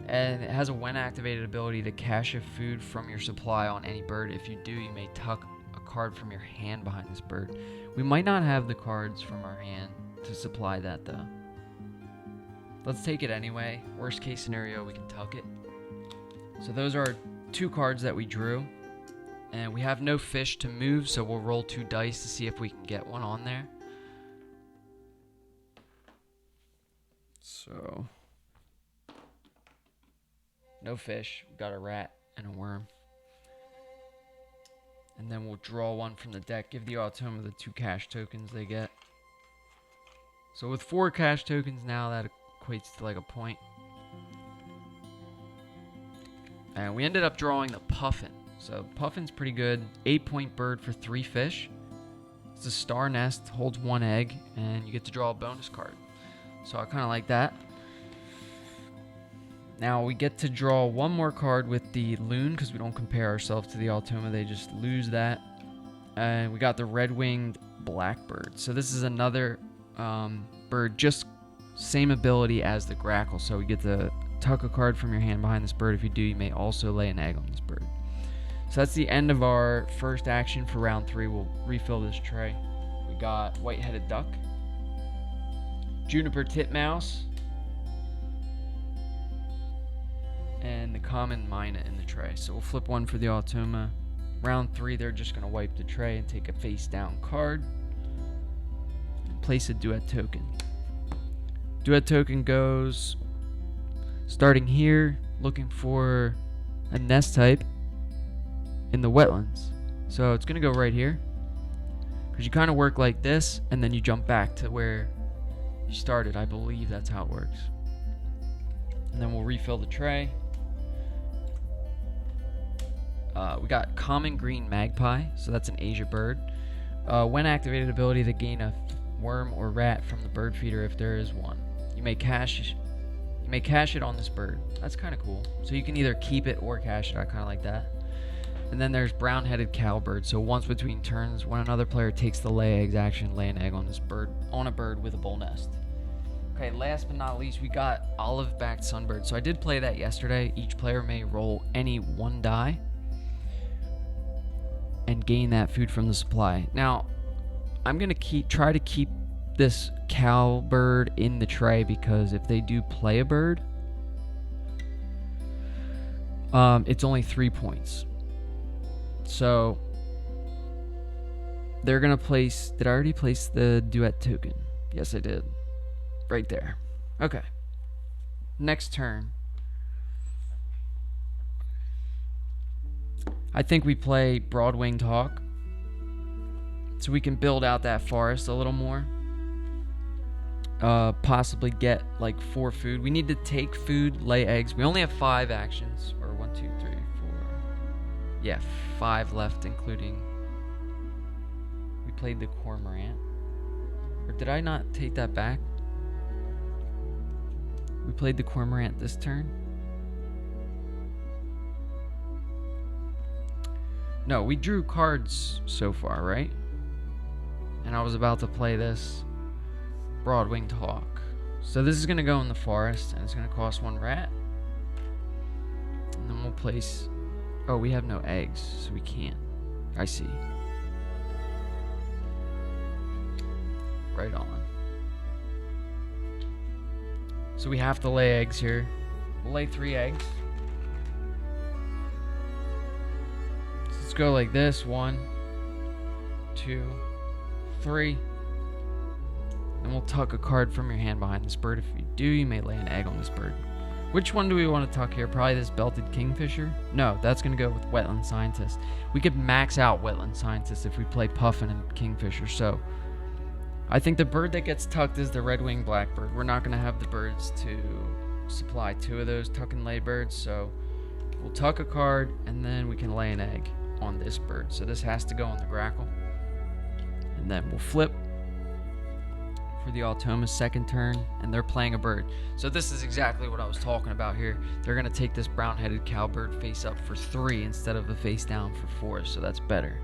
And it has a when activated ability to cash a food from your supply on any bird. If you do, you may tuck a card from your hand behind this bird. We might not have the cards from our hand to supply that though. Let's take it anyway. Worst case scenario, we can tuck it. So those are 2 cards that we drew. And we have no fish to move, so we'll roll 2 dice to see if we can get one on there. So, no fish. We got a rat and a worm. And then we'll draw 1 from the deck. Give the Automa the 2 cash tokens they get. So with 4 cash tokens now, that equates to like a point. And we ended up drawing the Puffin. So Puffin's pretty good. 8-point bird for 3 fish. It's a star nest, holds 1 egg, and you get to draw a bonus card. So I kind of like that. Now we get to draw 1 more card with the loon because we don't compare ourselves to the Automa. They just lose that. And we got the red-winged blackbird. So this is another bird, just same ability as the grackle. So we get to tuck a card from your hand behind this bird. If you do, you may also lay an egg on this bird. So that's the end of our first action for round 3. We'll refill this tray. We got white-headed duck, juniper titmouse, and the common mina in the tray. So we'll flip 1 for the Automa. Round 3, they're just going to wipe the tray and take a face-down card. Place a duet token. Duet token goes starting here, looking for a nest type in the wetlands. So it's going to go right here. Because you kind of work like this, and then you jump back to where you started. I believe that's how it works. And then we'll refill the tray. We got common green magpie, so that's an Asia bird. When activated ability to gain a worm or rat from the bird feeder if there is one. You may cash it on this bird. That's kind of cool. So you can either keep it or cash it. I kind of like that. And then there's brown-headed cowbird. So once between turns, when another player takes the lay eggs action, lay an egg on this bird, on a bird with a bull nest. Okay, last but not least, we got olive-backed sunbird. So I did play that yesterday. Each player may roll any 1 die and gain that food from the supply. Now, I'm gonna try to keep this cowbird in the tray because if they do play a bird, it's only 3 points. So they're gonna place. Did I already place the duet token? Yes, I did. Right there. Okay. Next turn. I think we play Broad-Winged Hawk. So we can build out that forest a little more. Possibly get like 4 food. We need to take food, lay eggs. We only have 5 actions. Or 1, 2, 3, 4. Yeah, 5 left, including... We played the cormorant. Or did I not take that back? We played the cormorant this turn? No, we drew cards so far, right? And I was about to play this Broad-Winged Hawk. So this is going to go in the forest, and it's going to cost 1 rat. And then we'll place... Oh, we have no eggs, so we can't. I see. Right on. So we have to lay eggs here. We'll lay 3 eggs. So let's go like this. 1, 2, 3. And we'll tuck a card from your hand behind this bird. If you do, you may lay an egg on this bird. Which one do we want to tuck here? Probably this belted kingfisher? No, that's going to go with wetland scientist. We could max out wetland scientist if we play puffin and kingfisher. So I think the bird that gets tucked is the red-winged blackbird. We're not going to have the birds to supply 2 of those tuck and lay birds. So we'll tuck a card and then we can lay an egg on this bird. So this has to go on the grackle. And then we'll flip for the Automa's second turn, and they're playing a bird. So this is exactly what I was talking about here. They're going to take this brown-headed cowbird face up for 3 instead of a face down for 4, so that's better.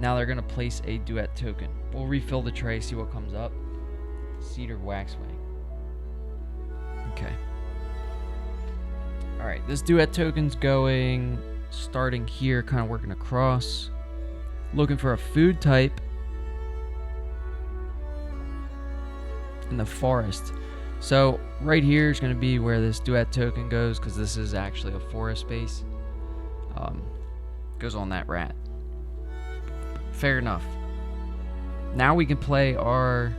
Now they're going to place a Duet token. We'll refill the tray, see what comes up. Cedar waxwing. Okay. Alright, this Duet token's going, starting here, kind of working across. Looking for a food type in the forest. So right here is going to be where this Duet token goes, because this is actually a forest space. Goes on that rat. Fair enough. Now we can play our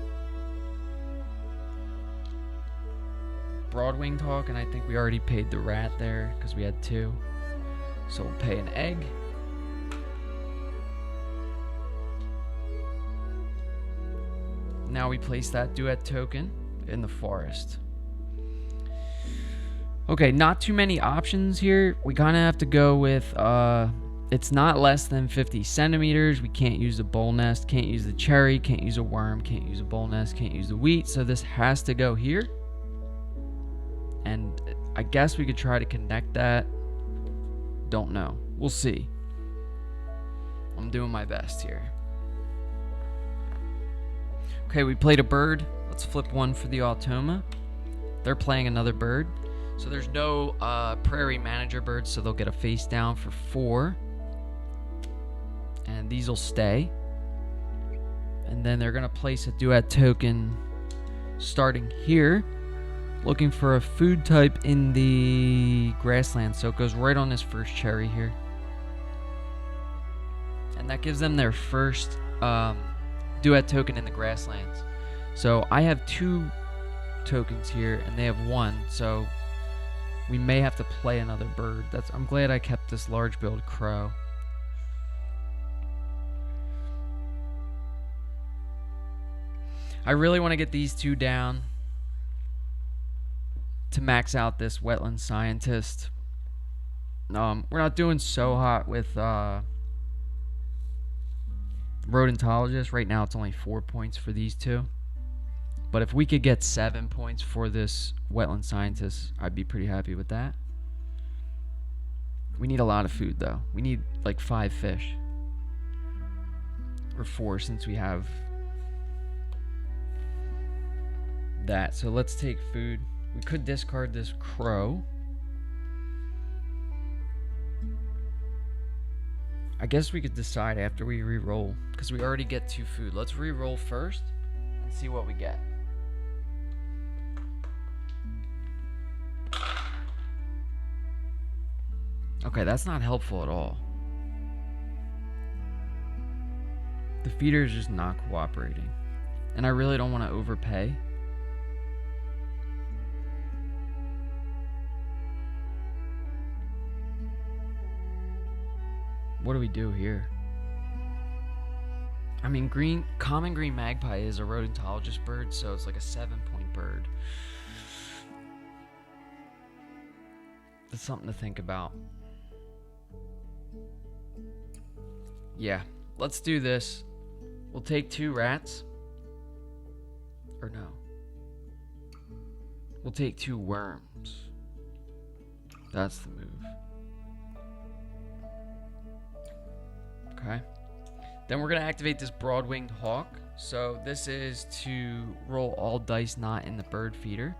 broad-winged hawk, and I think we already paid the rat there because we had 2. So we'll pay an egg. Now we place that Duet token in the forest. Okay, not too many options here. We kind of have to go with, it's not less than 50 centimeters. We can't use the bowl nest, can't use the cherry, can't use a worm, can't use a bowl nest, can't use the wheat. So this has to go here. And I guess we could try to connect that. Don't know. We'll see. I'm doing my best here. Okay, we played a bird. Let's flip one for the Automa. They're playing another bird. So there's no prairie manager birds, so they'll get a face down for 4. And these will stay. And then they're going to place a Duet token starting here. Looking for a food type in the grassland. So it goes right on this first cherry here. And that gives them their first Duet token in the grasslands. So I have 2 tokens here and they have 1, so we may have to play another bird. I'm glad I kept this large billed crow. I really want to get these 2 down to max out this wetland scientist. We're not doing so hot with rodentologist. Right now it's only 4 points for these 2. But if we could get 7 points for this wetland scientist, I'd be pretty happy with that. We need a lot of food though. We need like 5 fish. Or 4 since we have that. So let's take food. We could discard this crow. I guess we could decide after we re-roll, because we already get 2 food. Let's re-roll first and see what we get. Okay, that's not helpful at all. The feeder is just not cooperating. And I really don't want to overpay. What do we do here? I mean, common green magpie is a rodentologist bird, so it's like a 7-point bird. That's something to think about. Yeah, let's do this. We'll take 2 rats. Or no. We'll take 2 worms. That's the move. Okay. Then we're going to activate this broad-winged hawk. So this is to roll all dice not in the bird feeder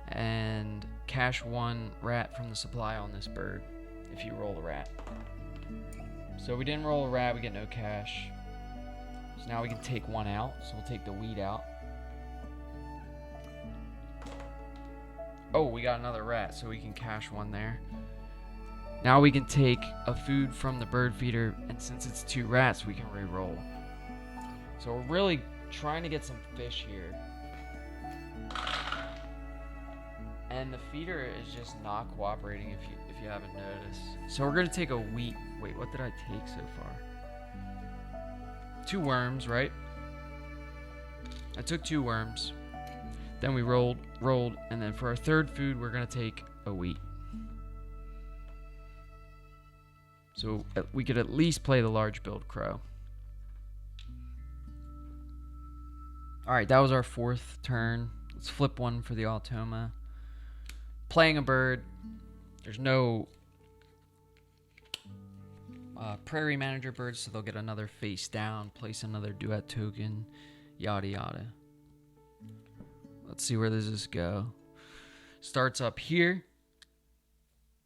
and cash 1 rat from the supply on this bird if you roll a rat. So we didn't roll a rat, we get no cash. So now we can take 1 out. So we'll take the wheat out. Oh, we got another rat, so we can cash 1 there. Now we can take a food from the bird feeder, and since it's 2 rats, we can re-roll. So we're really trying to get some fish here. And the feeder is just not cooperating if you haven't noticed. So we're gonna take a wheat. Wait, what did I take so far? 2 worms, right? I took 2 worms. Then we rolled, and then for our third food, we're gonna take a wheat. So we could at least play the large build crow. Alright, that was our 4th turn. Let's flip one for the Automa. Playing a bird. There's no prairie manager birds, so they'll get another face down, place another duet token, yada yada. Let's see where does this go. Starts up here.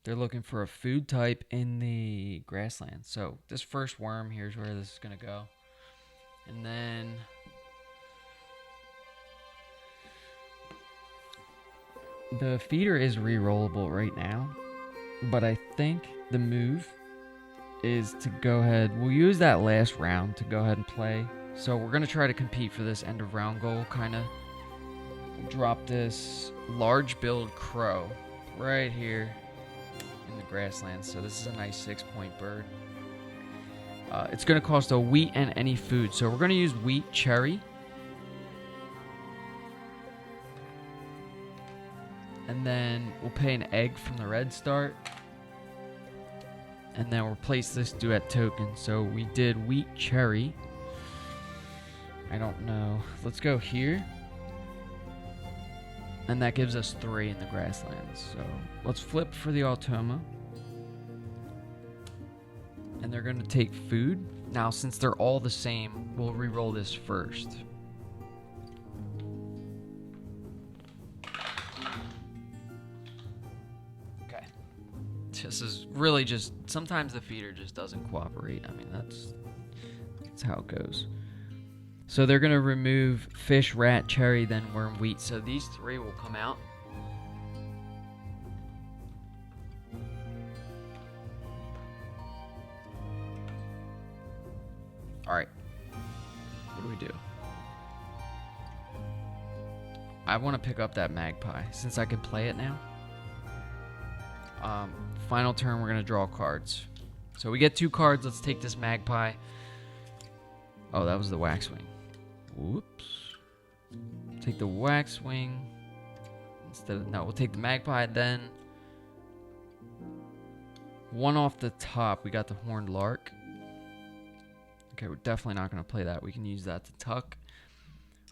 They're looking for a food type in the grassland. So this first worm, here's where this is going to go. And then the feeder is re-rollable right now. But I think the move is to go ahead. We'll use that last round to go ahead and play. So we're going to try to compete for this end of round goal, kind of. Drop this large build crow right here in the grasslands. So this is a nice 6-point bird. It's going to cost a wheat and any food. So we're going to use wheat cherry. And then we'll pay an egg from the red start. And then we'll place this duet token. So we did wheat cherry. I don't know. Let's go here. And that gives us 3 in the grasslands. So let's flip for the Automa. And they're going to take food. Now, since they're all the same, we'll re-roll this first. Okay. This is really just... Sometimes the feeder just doesn't cooperate. I mean, that's how it goes. So they're going to remove fish, rat, cherry, then worm, wheat. So these 3 will come out. Alright. What do we do? I want to pick up that magpie since I can play it now. Final turn, we're going to draw cards. So we get 2 cards. Let's take this magpie. Oh, that was the waxwing. Whoops. Take the waxwing instead of... No, we'll take the magpie then. 1 off the top. We got the horned lark. Okay, we're definitely not going to play that. We can use that to tuck.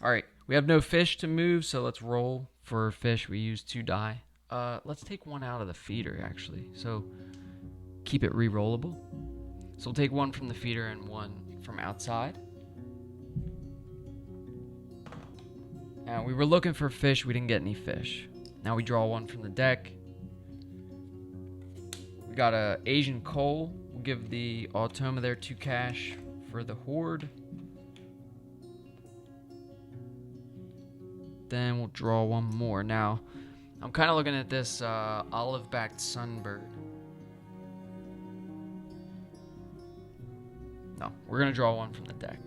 Alright, we have no fish to move, so let's roll for fish. We use 2 die. Let's take 1 out of the feeder, actually. So, keep it re-rollable. So we'll take 1 from the feeder and 1 from outside. Now, we were looking for fish. We didn't get any fish. Now we draw 1 from the deck. We got a Asian coal. We'll give the Automa there 2 cash for the horde. Then we'll draw 1 more. Now, I'm kind of looking at this olive-backed sunbird. No, we're going to draw 1 from the deck.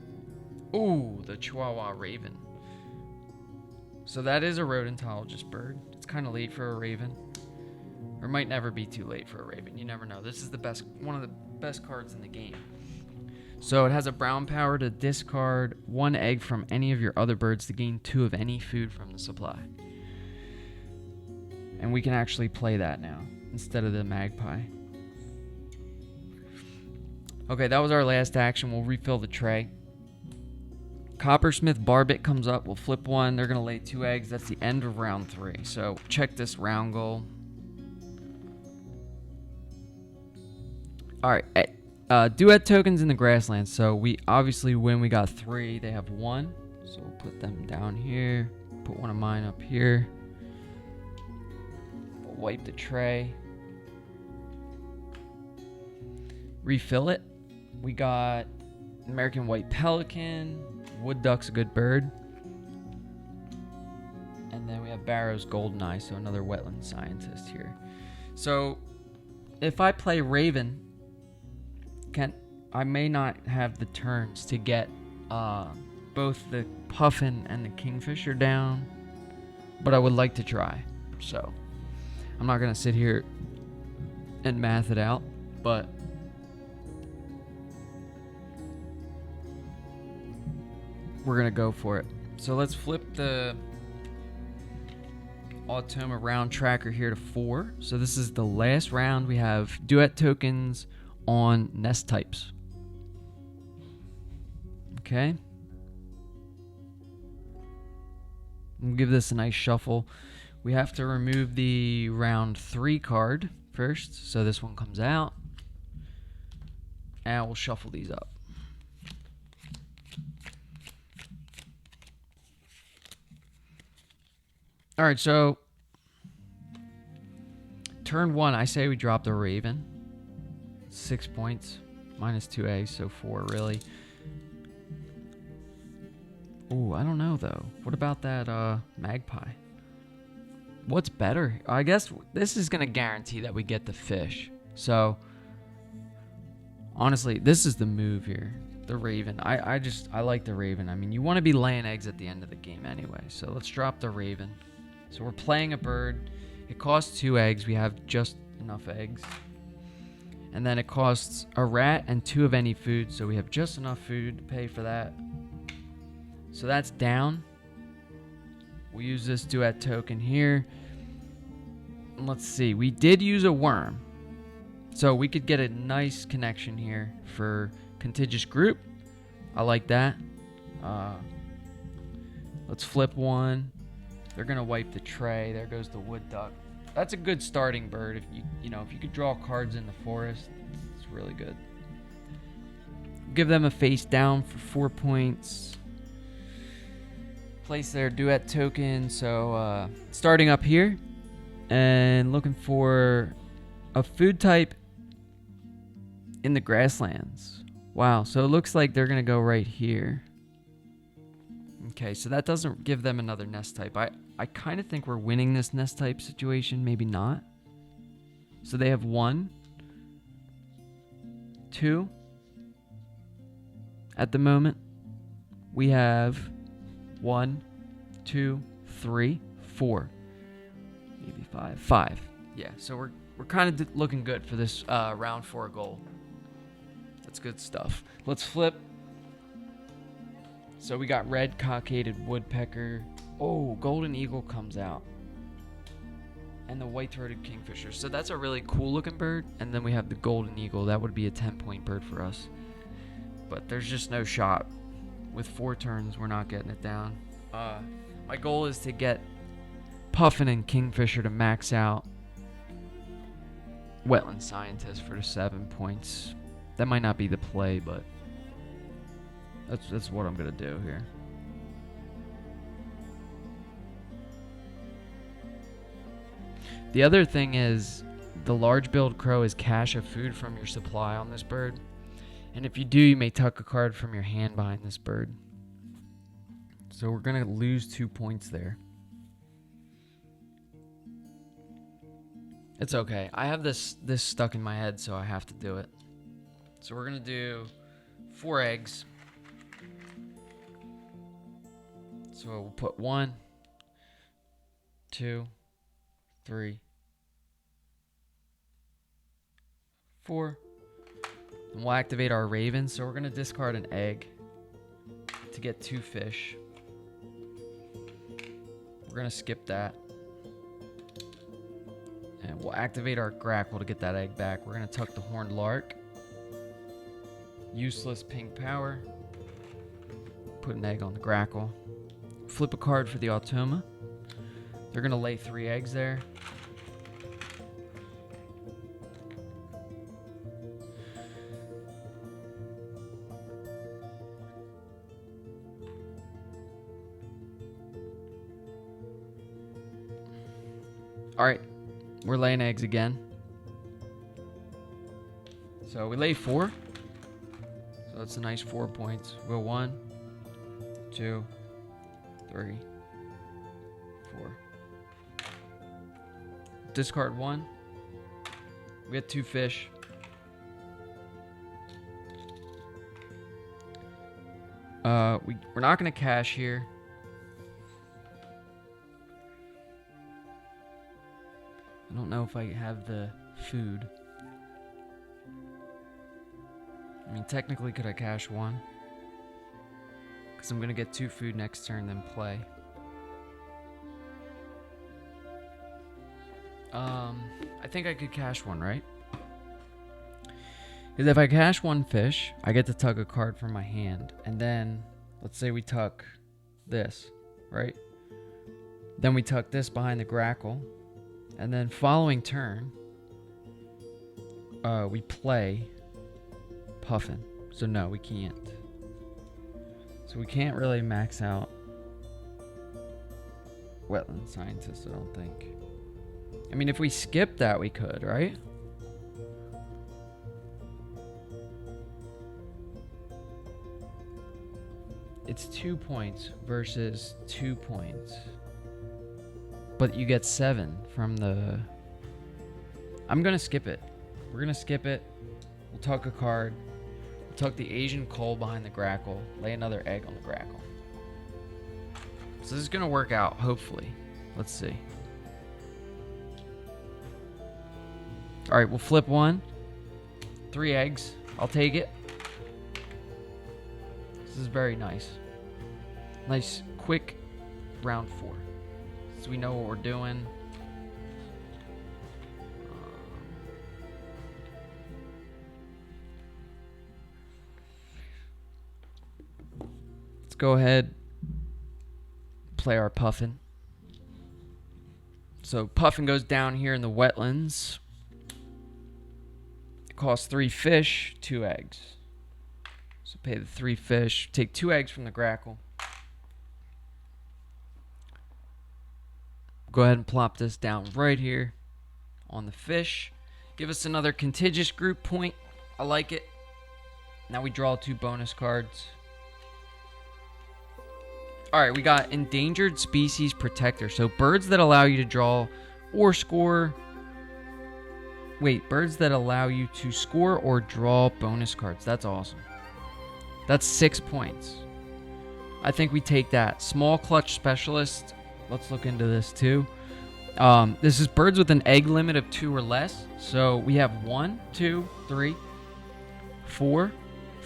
Ooh, the Chihuahua raven. So that is a rodentologist bird. It's kind of late for a raven. Or might never be too late for a raven. You never know. This is the best, one of the best cards in the game. So it has a brown power to discard 1 egg from any of your other birds to gain 2 of any food from the supply. And we can actually play that now instead of the magpie. Okay, that was our last action. We'll refill the tray. Coppersmith Barbet comes up. We'll flip 1. They're going to lay 2 eggs. That's the end of round 3. So check this round goal. All right. Duet tokens in the grasslands. So we obviously win. We got 3. They have 1. So we'll put them down here. Put 1 of mine up here. We'll wipe the tray. Refill it. We got American White Pelican. Wood duck's a good bird. And then we have Barrow's Goldeneye, so another wetland scientist here. So if I play Raven, I may not have the turns to get both the Puffin and the Kingfisher down, but I would like to try. So I'm not going to sit here and math it out, but we're going to go for it. So let's flip the Automa round tracker here to 4. So this is the last round. We have duet tokens on nest types. Okay. We'll give this a nice shuffle. We have to remove the round 3 card first. So this one comes out. And we'll shuffle these up. All right, so turn 1, I say we drop the Raven. 6 points, minus 2 eggs, so 4 really. Ooh, I don't know though. What about that magpie? What's better? I guess this is gonna guarantee that we get the fish. So honestly, this is the move here. The Raven. I like the Raven. I mean, you want to be laying eggs at the end of the game anyway. So let's drop the Raven. So we're playing a bird. It costs 2 eggs. We have just enough eggs. And then it costs a rat and 2 of any food. So we have just enough food to pay for that. So that's down. We'll use this duet token here. And let's see. We did use a worm. So we could get a nice connection here for contiguous group. I like that. Let's flip one. They're gonna wipe the tray. There goes the wood duck. That's a good starting bird. If you know if you could draw cards in the forest, it's really good. Give them a face down for 4 points. Place their duet token. So starting up here and looking for a food type in the grasslands. Wow, so it looks like they're gonna go right here. Okay, so that doesn't give them another nest type. I kind of think we're winning this nest type situation, maybe not. So they have 1, 2. At the moment, we have 1, 2, 3, 4, maybe 5. 5. Yeah, so we're kind of looking good for this round 4 goal. That's good stuff. Let's flip. So we got red cockaded woodpecker. Oh, golden eagle comes out. And the white-throated kingfisher. So that's a really cool looking bird. And then we have the golden eagle. That would be a 10-point bird for us. But there's just no shot. With 4 turns, we're not getting it down. My goal is to get Puffin and kingfisher to max out wetland scientist for the 7 points. That might not be the play, but that's what I'm gonna do here. The other thing is the large-billed crow is cache of food from your supply on this bird. And if you do, you may tuck a card from your hand behind this bird. So we're gonna lose 2 points there. It's okay. I have this stuck in my head, so I have to do it. So we're gonna do 4 eggs. So we'll put 1, 2, 3, 4. And we'll activate our raven. So we're gonna discard an egg to get 2 fish. We're gonna skip that. And we'll activate our grackle to get that egg back. We're gonna tuck the horned lark. Useless pink power. Put an egg on the grackle. Flip a card for the Automa. They're gonna lay 3 eggs there. Alright, we're laying eggs again. So we lay 4. So that's a nice 4 points. We'll 1, 2, 3, 4. Discard 1. We get 2 fish. We're not gonna cash here. don't know if I have the food. I mean, technically, could I cash one? Because I'm going to get 2 food next turn, then play. I think I could cash one, right? Because if I cash 1 fish, I get to tug a card from my hand. And then, let's say we tuck this, right? Then we tuck this behind the grackle. And then following turn, we play Puffin. So no, we can't. So we can't really max out Wetland Scientist, I don't think. I mean, if we skip that, we could, right? It's 2 points versus 2 points. But you get 7 from the... I'm going to skip it. We're going to skip it. We'll tuck a card. We'll tuck the Asian coal behind the grackle. Lay another egg on the grackle. So this is going to work out, hopefully. Let's see. Alright, we'll flip 1. 3 eggs. I'll take it. This is very nice. Nice, quick round 4. So we know what we're doing. Let's go ahead. Play our Puffin. So Puffin goes down here in the wetlands. It costs 3 fish, 2 eggs. So pay the 3 fish. Take 2 eggs from the grackle. Go ahead and plop this down right here on the fish. Give us another contiguous group point. I like it. Now we draw 2 bonus cards. Alright, we got Endangered Species Protector. So birds that allow you to draw or score... Wait, birds that allow you to score or draw bonus cards. That's awesome. That's 6 points. I think we take that. Small Clutch Specialist. Let's look into this too. This is birds with an egg limit of 2 or less. So we have 1, 2, 3, 4,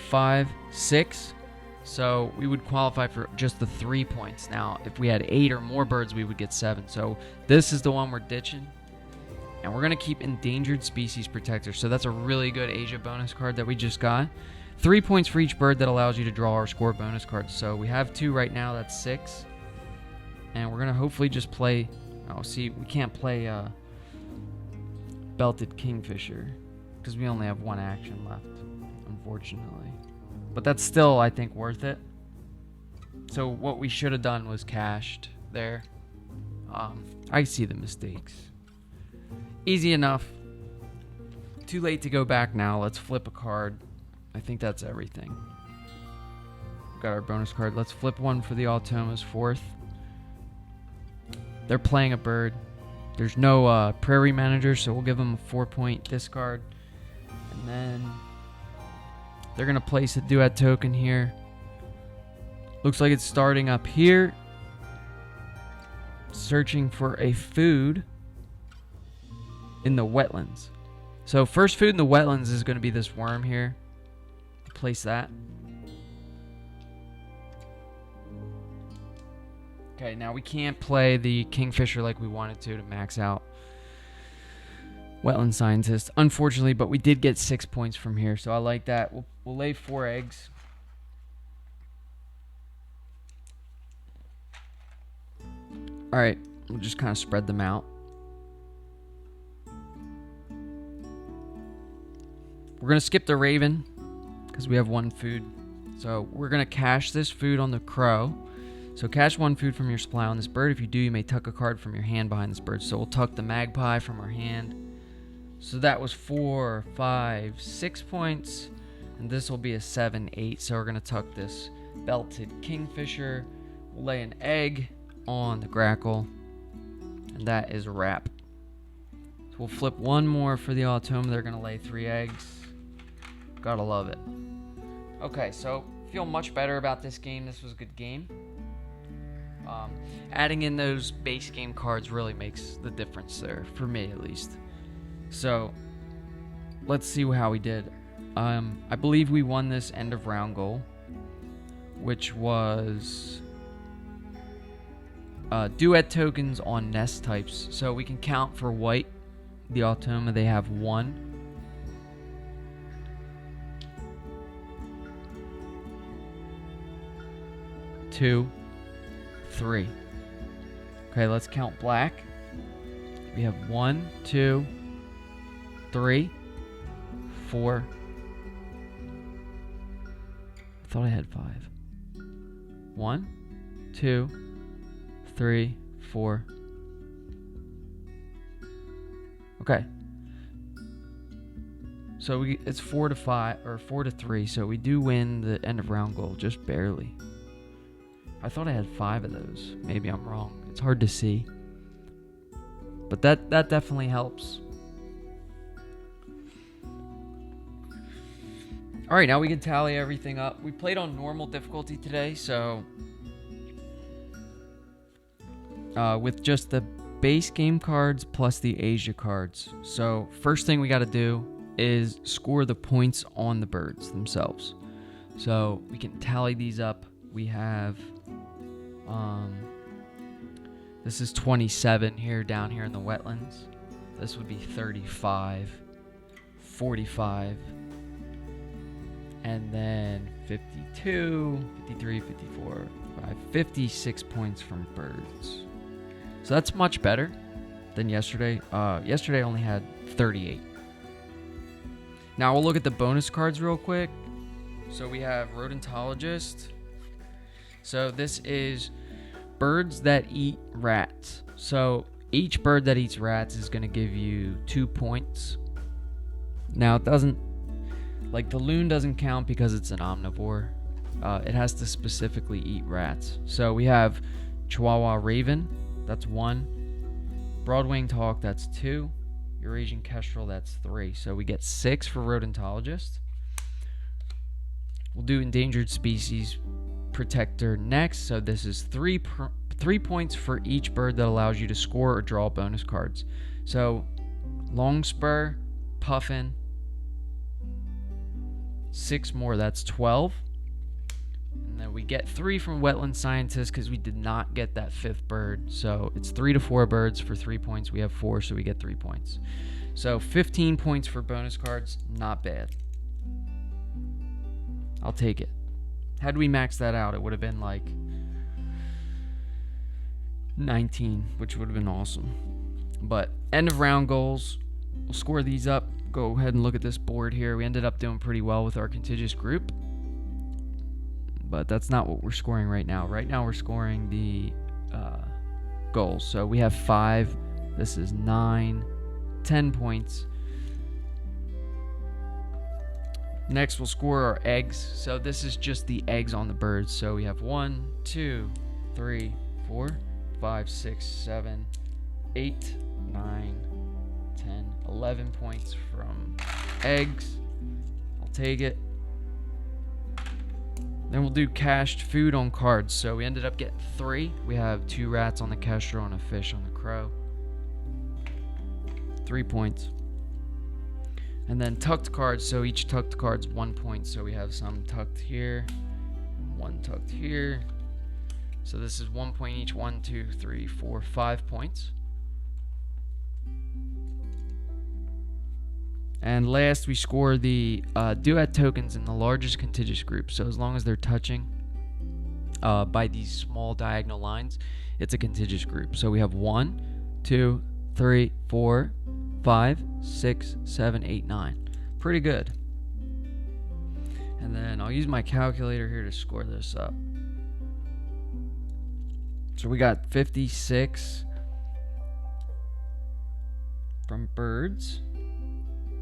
5, 6. So we would qualify for just the 3 points. Now, if we had 8 or more birds, we would get 7. So this is the one we're ditching. And we're going to keep Endangered Species Protector. So that's a really good Asia bonus card that we just got. 3 points for each bird that allows you to draw or score bonus cards. So we have 2 right now. That's 6. And we're going to hopefully just play... Oh, see, we can't play Belted Kingfisher because we only have 1 action left, unfortunately. But that's still, I think, worth it. So what we should have done was cashed there. I see the mistakes. Easy enough. Too late to go back now. Let's flip a card. I think that's everything. Got our bonus card. Let's flip 1 for the Automa's 4th. They're playing a bird. There's no prairie manager, so we'll give them a 4-point discard. And then they're going to place a Duet token here. Looks like it's starting up here. Searching for a food in the wetlands. So first food in the wetlands is going to be this worm here. Place that. Okay, now we can't play the Kingfisher like we wanted to max out Wetland Scientist, unfortunately, but we did get 6 points from here, so I like that. We'll lay 4 eggs. Alright, we'll just kind of spread them out. We're going to skip the Raven because we have 1 food. So we're going to cash this food on the Crow. So cash 1 food from your supply on this bird. If you do, you may tuck a card from your hand behind this bird. So we'll tuck the Magpie from our hand. So that was 4, 5, 6 points. And this will be a 7, 8. So we're going to tuck this Belted Kingfisher. We'll lay an egg on the grackle. And that is a wrap. So we'll flip 1 more for the Automa. They're going to lay 3 eggs. Gotta love it. Okay, so feel much better about this game. This was a good game. Um, Adding in those base game cards really makes the difference there, for me at least. So, let's see how we did. I believe we won this end of round goal, which was duet tokens on nest types. So we can count for white, the Automa, they have 1. 2, 3. Okay, let's count black. We have 1, 2, 3, 4. I thought I had 5. 1, 2, 3, 4. Okay. So it's 4 to 5 or 4 to 3. So we do win the end of round goal, just barely. I thought I had 5 of those. Maybe I'm wrong. It's hard to see. But that definitely helps. Alright, now we can tally everything up. We played on normal difficulty today, so with just the base game cards plus the Asia cards. So first thing we got to do is score the points on the birds themselves. So we can tally these up. We have this is 27 here down here in the wetlands. This would be 35, 45, and then 52, 53, 54, 56 points from birds. So that's much better than yesterday. Yesterday I only had 38. Now we'll look at the bonus cards real quick. So we have Rodentologist. So this is birds that eat rats. So each bird that eats rats is going to give you 2 points. Now it doesn't, like the loon doesn't count because it's an omnivore. It has to specifically eat rats. So we have Chihuahua Raven, that's 1. Broad-winged hawk, that's 2. Eurasian kestrel, that's 3. So we get 6 for Rodentologist. We'll do endangered species protector next. So this is 3 points for each bird that allows you to score or draw bonus cards. So Longspur, Puffin, 6 more, that's 12. And then we get 3 from Wetland Scientist because we did not get that 5th bird. So it's 3 to 4 birds for 3 points. We have 4, so we get 3 points. So 15 points for bonus cards, not bad. I'll take it. Had we maxed that out, it would have been like 19, which would have been awesome. But end of round goals, we'll score these up. Go ahead and look at this board here. We ended up doing pretty well with our contiguous group, but that's not what we're scoring right now. Right now we're scoring the goals. So we have 5. This is 9, 10 points. Next, we'll score our eggs. So this is just the eggs on the birds. So we have 1, 2, 3, 4, 5, 6, 7, 8, 9, 10, 11 points from eggs. I'll take it. Then we'll do cached food on cards. So we ended up getting 3. We have 2 rats on the kestrel and a fish on the crow. 3 points. And then tucked cards, so each tucked card's 1 point. So we have some tucked here, 1 tucked here. So this is 1 point each, 1, 2, 3, 4, 5 points. And last, we score the duet tokens in the largest contiguous group. So as long as they're touching by these small diagonal lines, it's a contiguous group. So we have 1, 2, 3, 4, 5, 6, 7, 8, 9. Pretty good. And then I'll use my calculator here to score this up. So we got 56 from birds,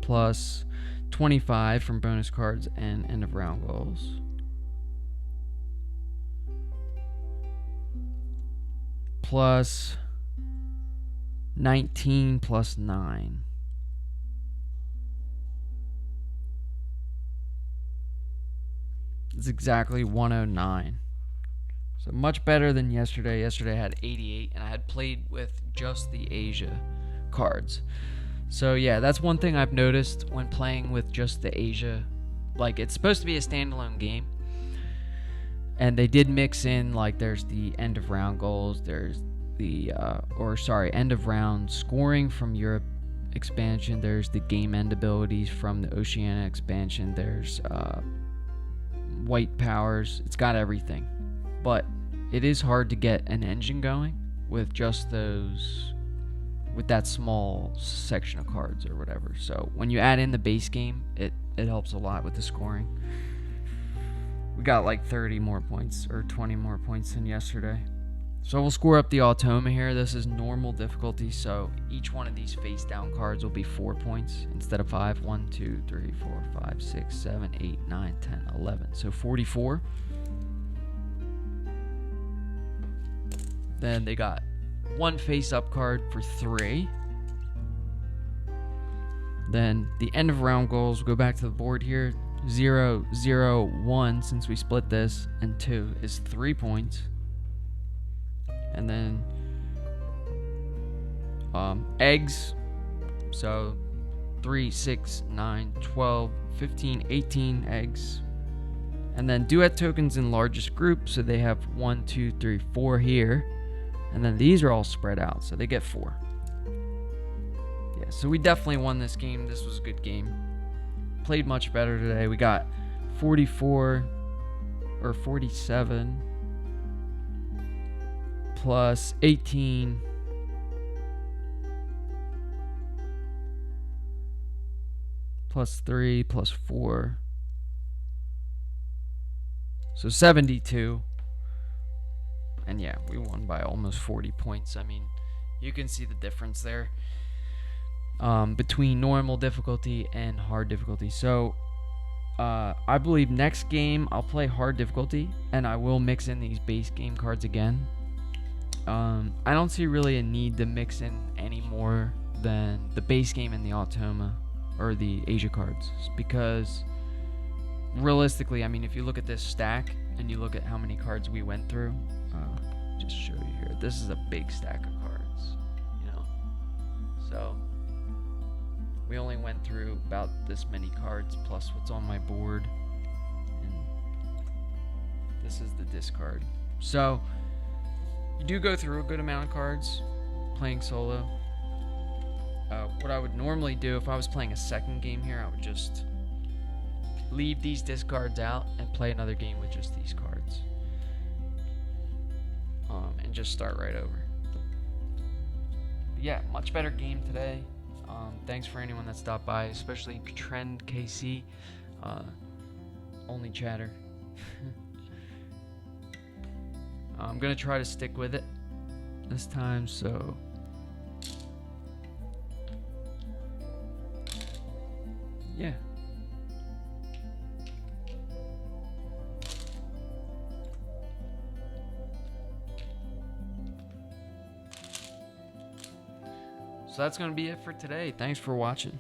plus 25 from bonus cards and end of round goals. Plus 19 plus 9. It's exactly 109. So much better than yesterday. Yesterday I had 88, and I had played with just the Asia cards. So yeah, that's one thing I've noticed when playing with just the Asia. Like, it's supposed to be a standalone game, and they did mix in, like, there's the end of round goals, there's the end of round scoring from Europe expansion, there's the game end abilities from the Oceania expansion, there's white powers. It's got everything, but it is hard to get an engine going with just those, with that small section of cards or whatever. So when you add in the base game, it helps a lot with the scoring. We got like 30 more points or 20 more points than yesterday. So we'll score up the Automa here. This is normal difficulty, so each one of these face down cards will be 4 points instead of 5. 1, 2, 3, 4, 5, 6, 7, 8, 9, 10, 11. So 44. Then they got one face up card for 3. Then the end of round goals, we'll go back to the board here. 0, 0, 1, since we split this, and 2 is 3 points. And then eggs, so 3, 6, 9, 12, 15, 18 eggs. And then duet tokens in largest group, so they have 1, 2, 3, 4 here. And then these are all spread out, so they get 4. Yeah, so we definitely won this game. This was a good game. Played much better today. We got 44 or 47 plus 18 plus 3 plus 4. So 72. And yeah, we won by almost 40 points. I mean, you can see the difference there between normal difficulty and hard difficulty. So I believe next game I'll play hard difficulty, and I will mix in these base game cards again. I don't see really a need to mix in any more than the base game and the Automa or the Asia cards, because realistically, I mean, if you look at this stack and you look at how many cards we went through, just show you here, this is a big stack of cards, you know, so we only went through about this many cards plus what's on my board, and this is the discard. So you do go through a good amount of cards playing solo. What I would normally do if I was playing a second game here, I would just leave these discards out and play another game with just these cards, and just start right over. But yeah, much better game today. Thanks for anyone that stopped by, especially Trend KC, only chatter. I'm gonna try to stick with it this time, so yeah. So that's going to be it for today. Thanks for watching.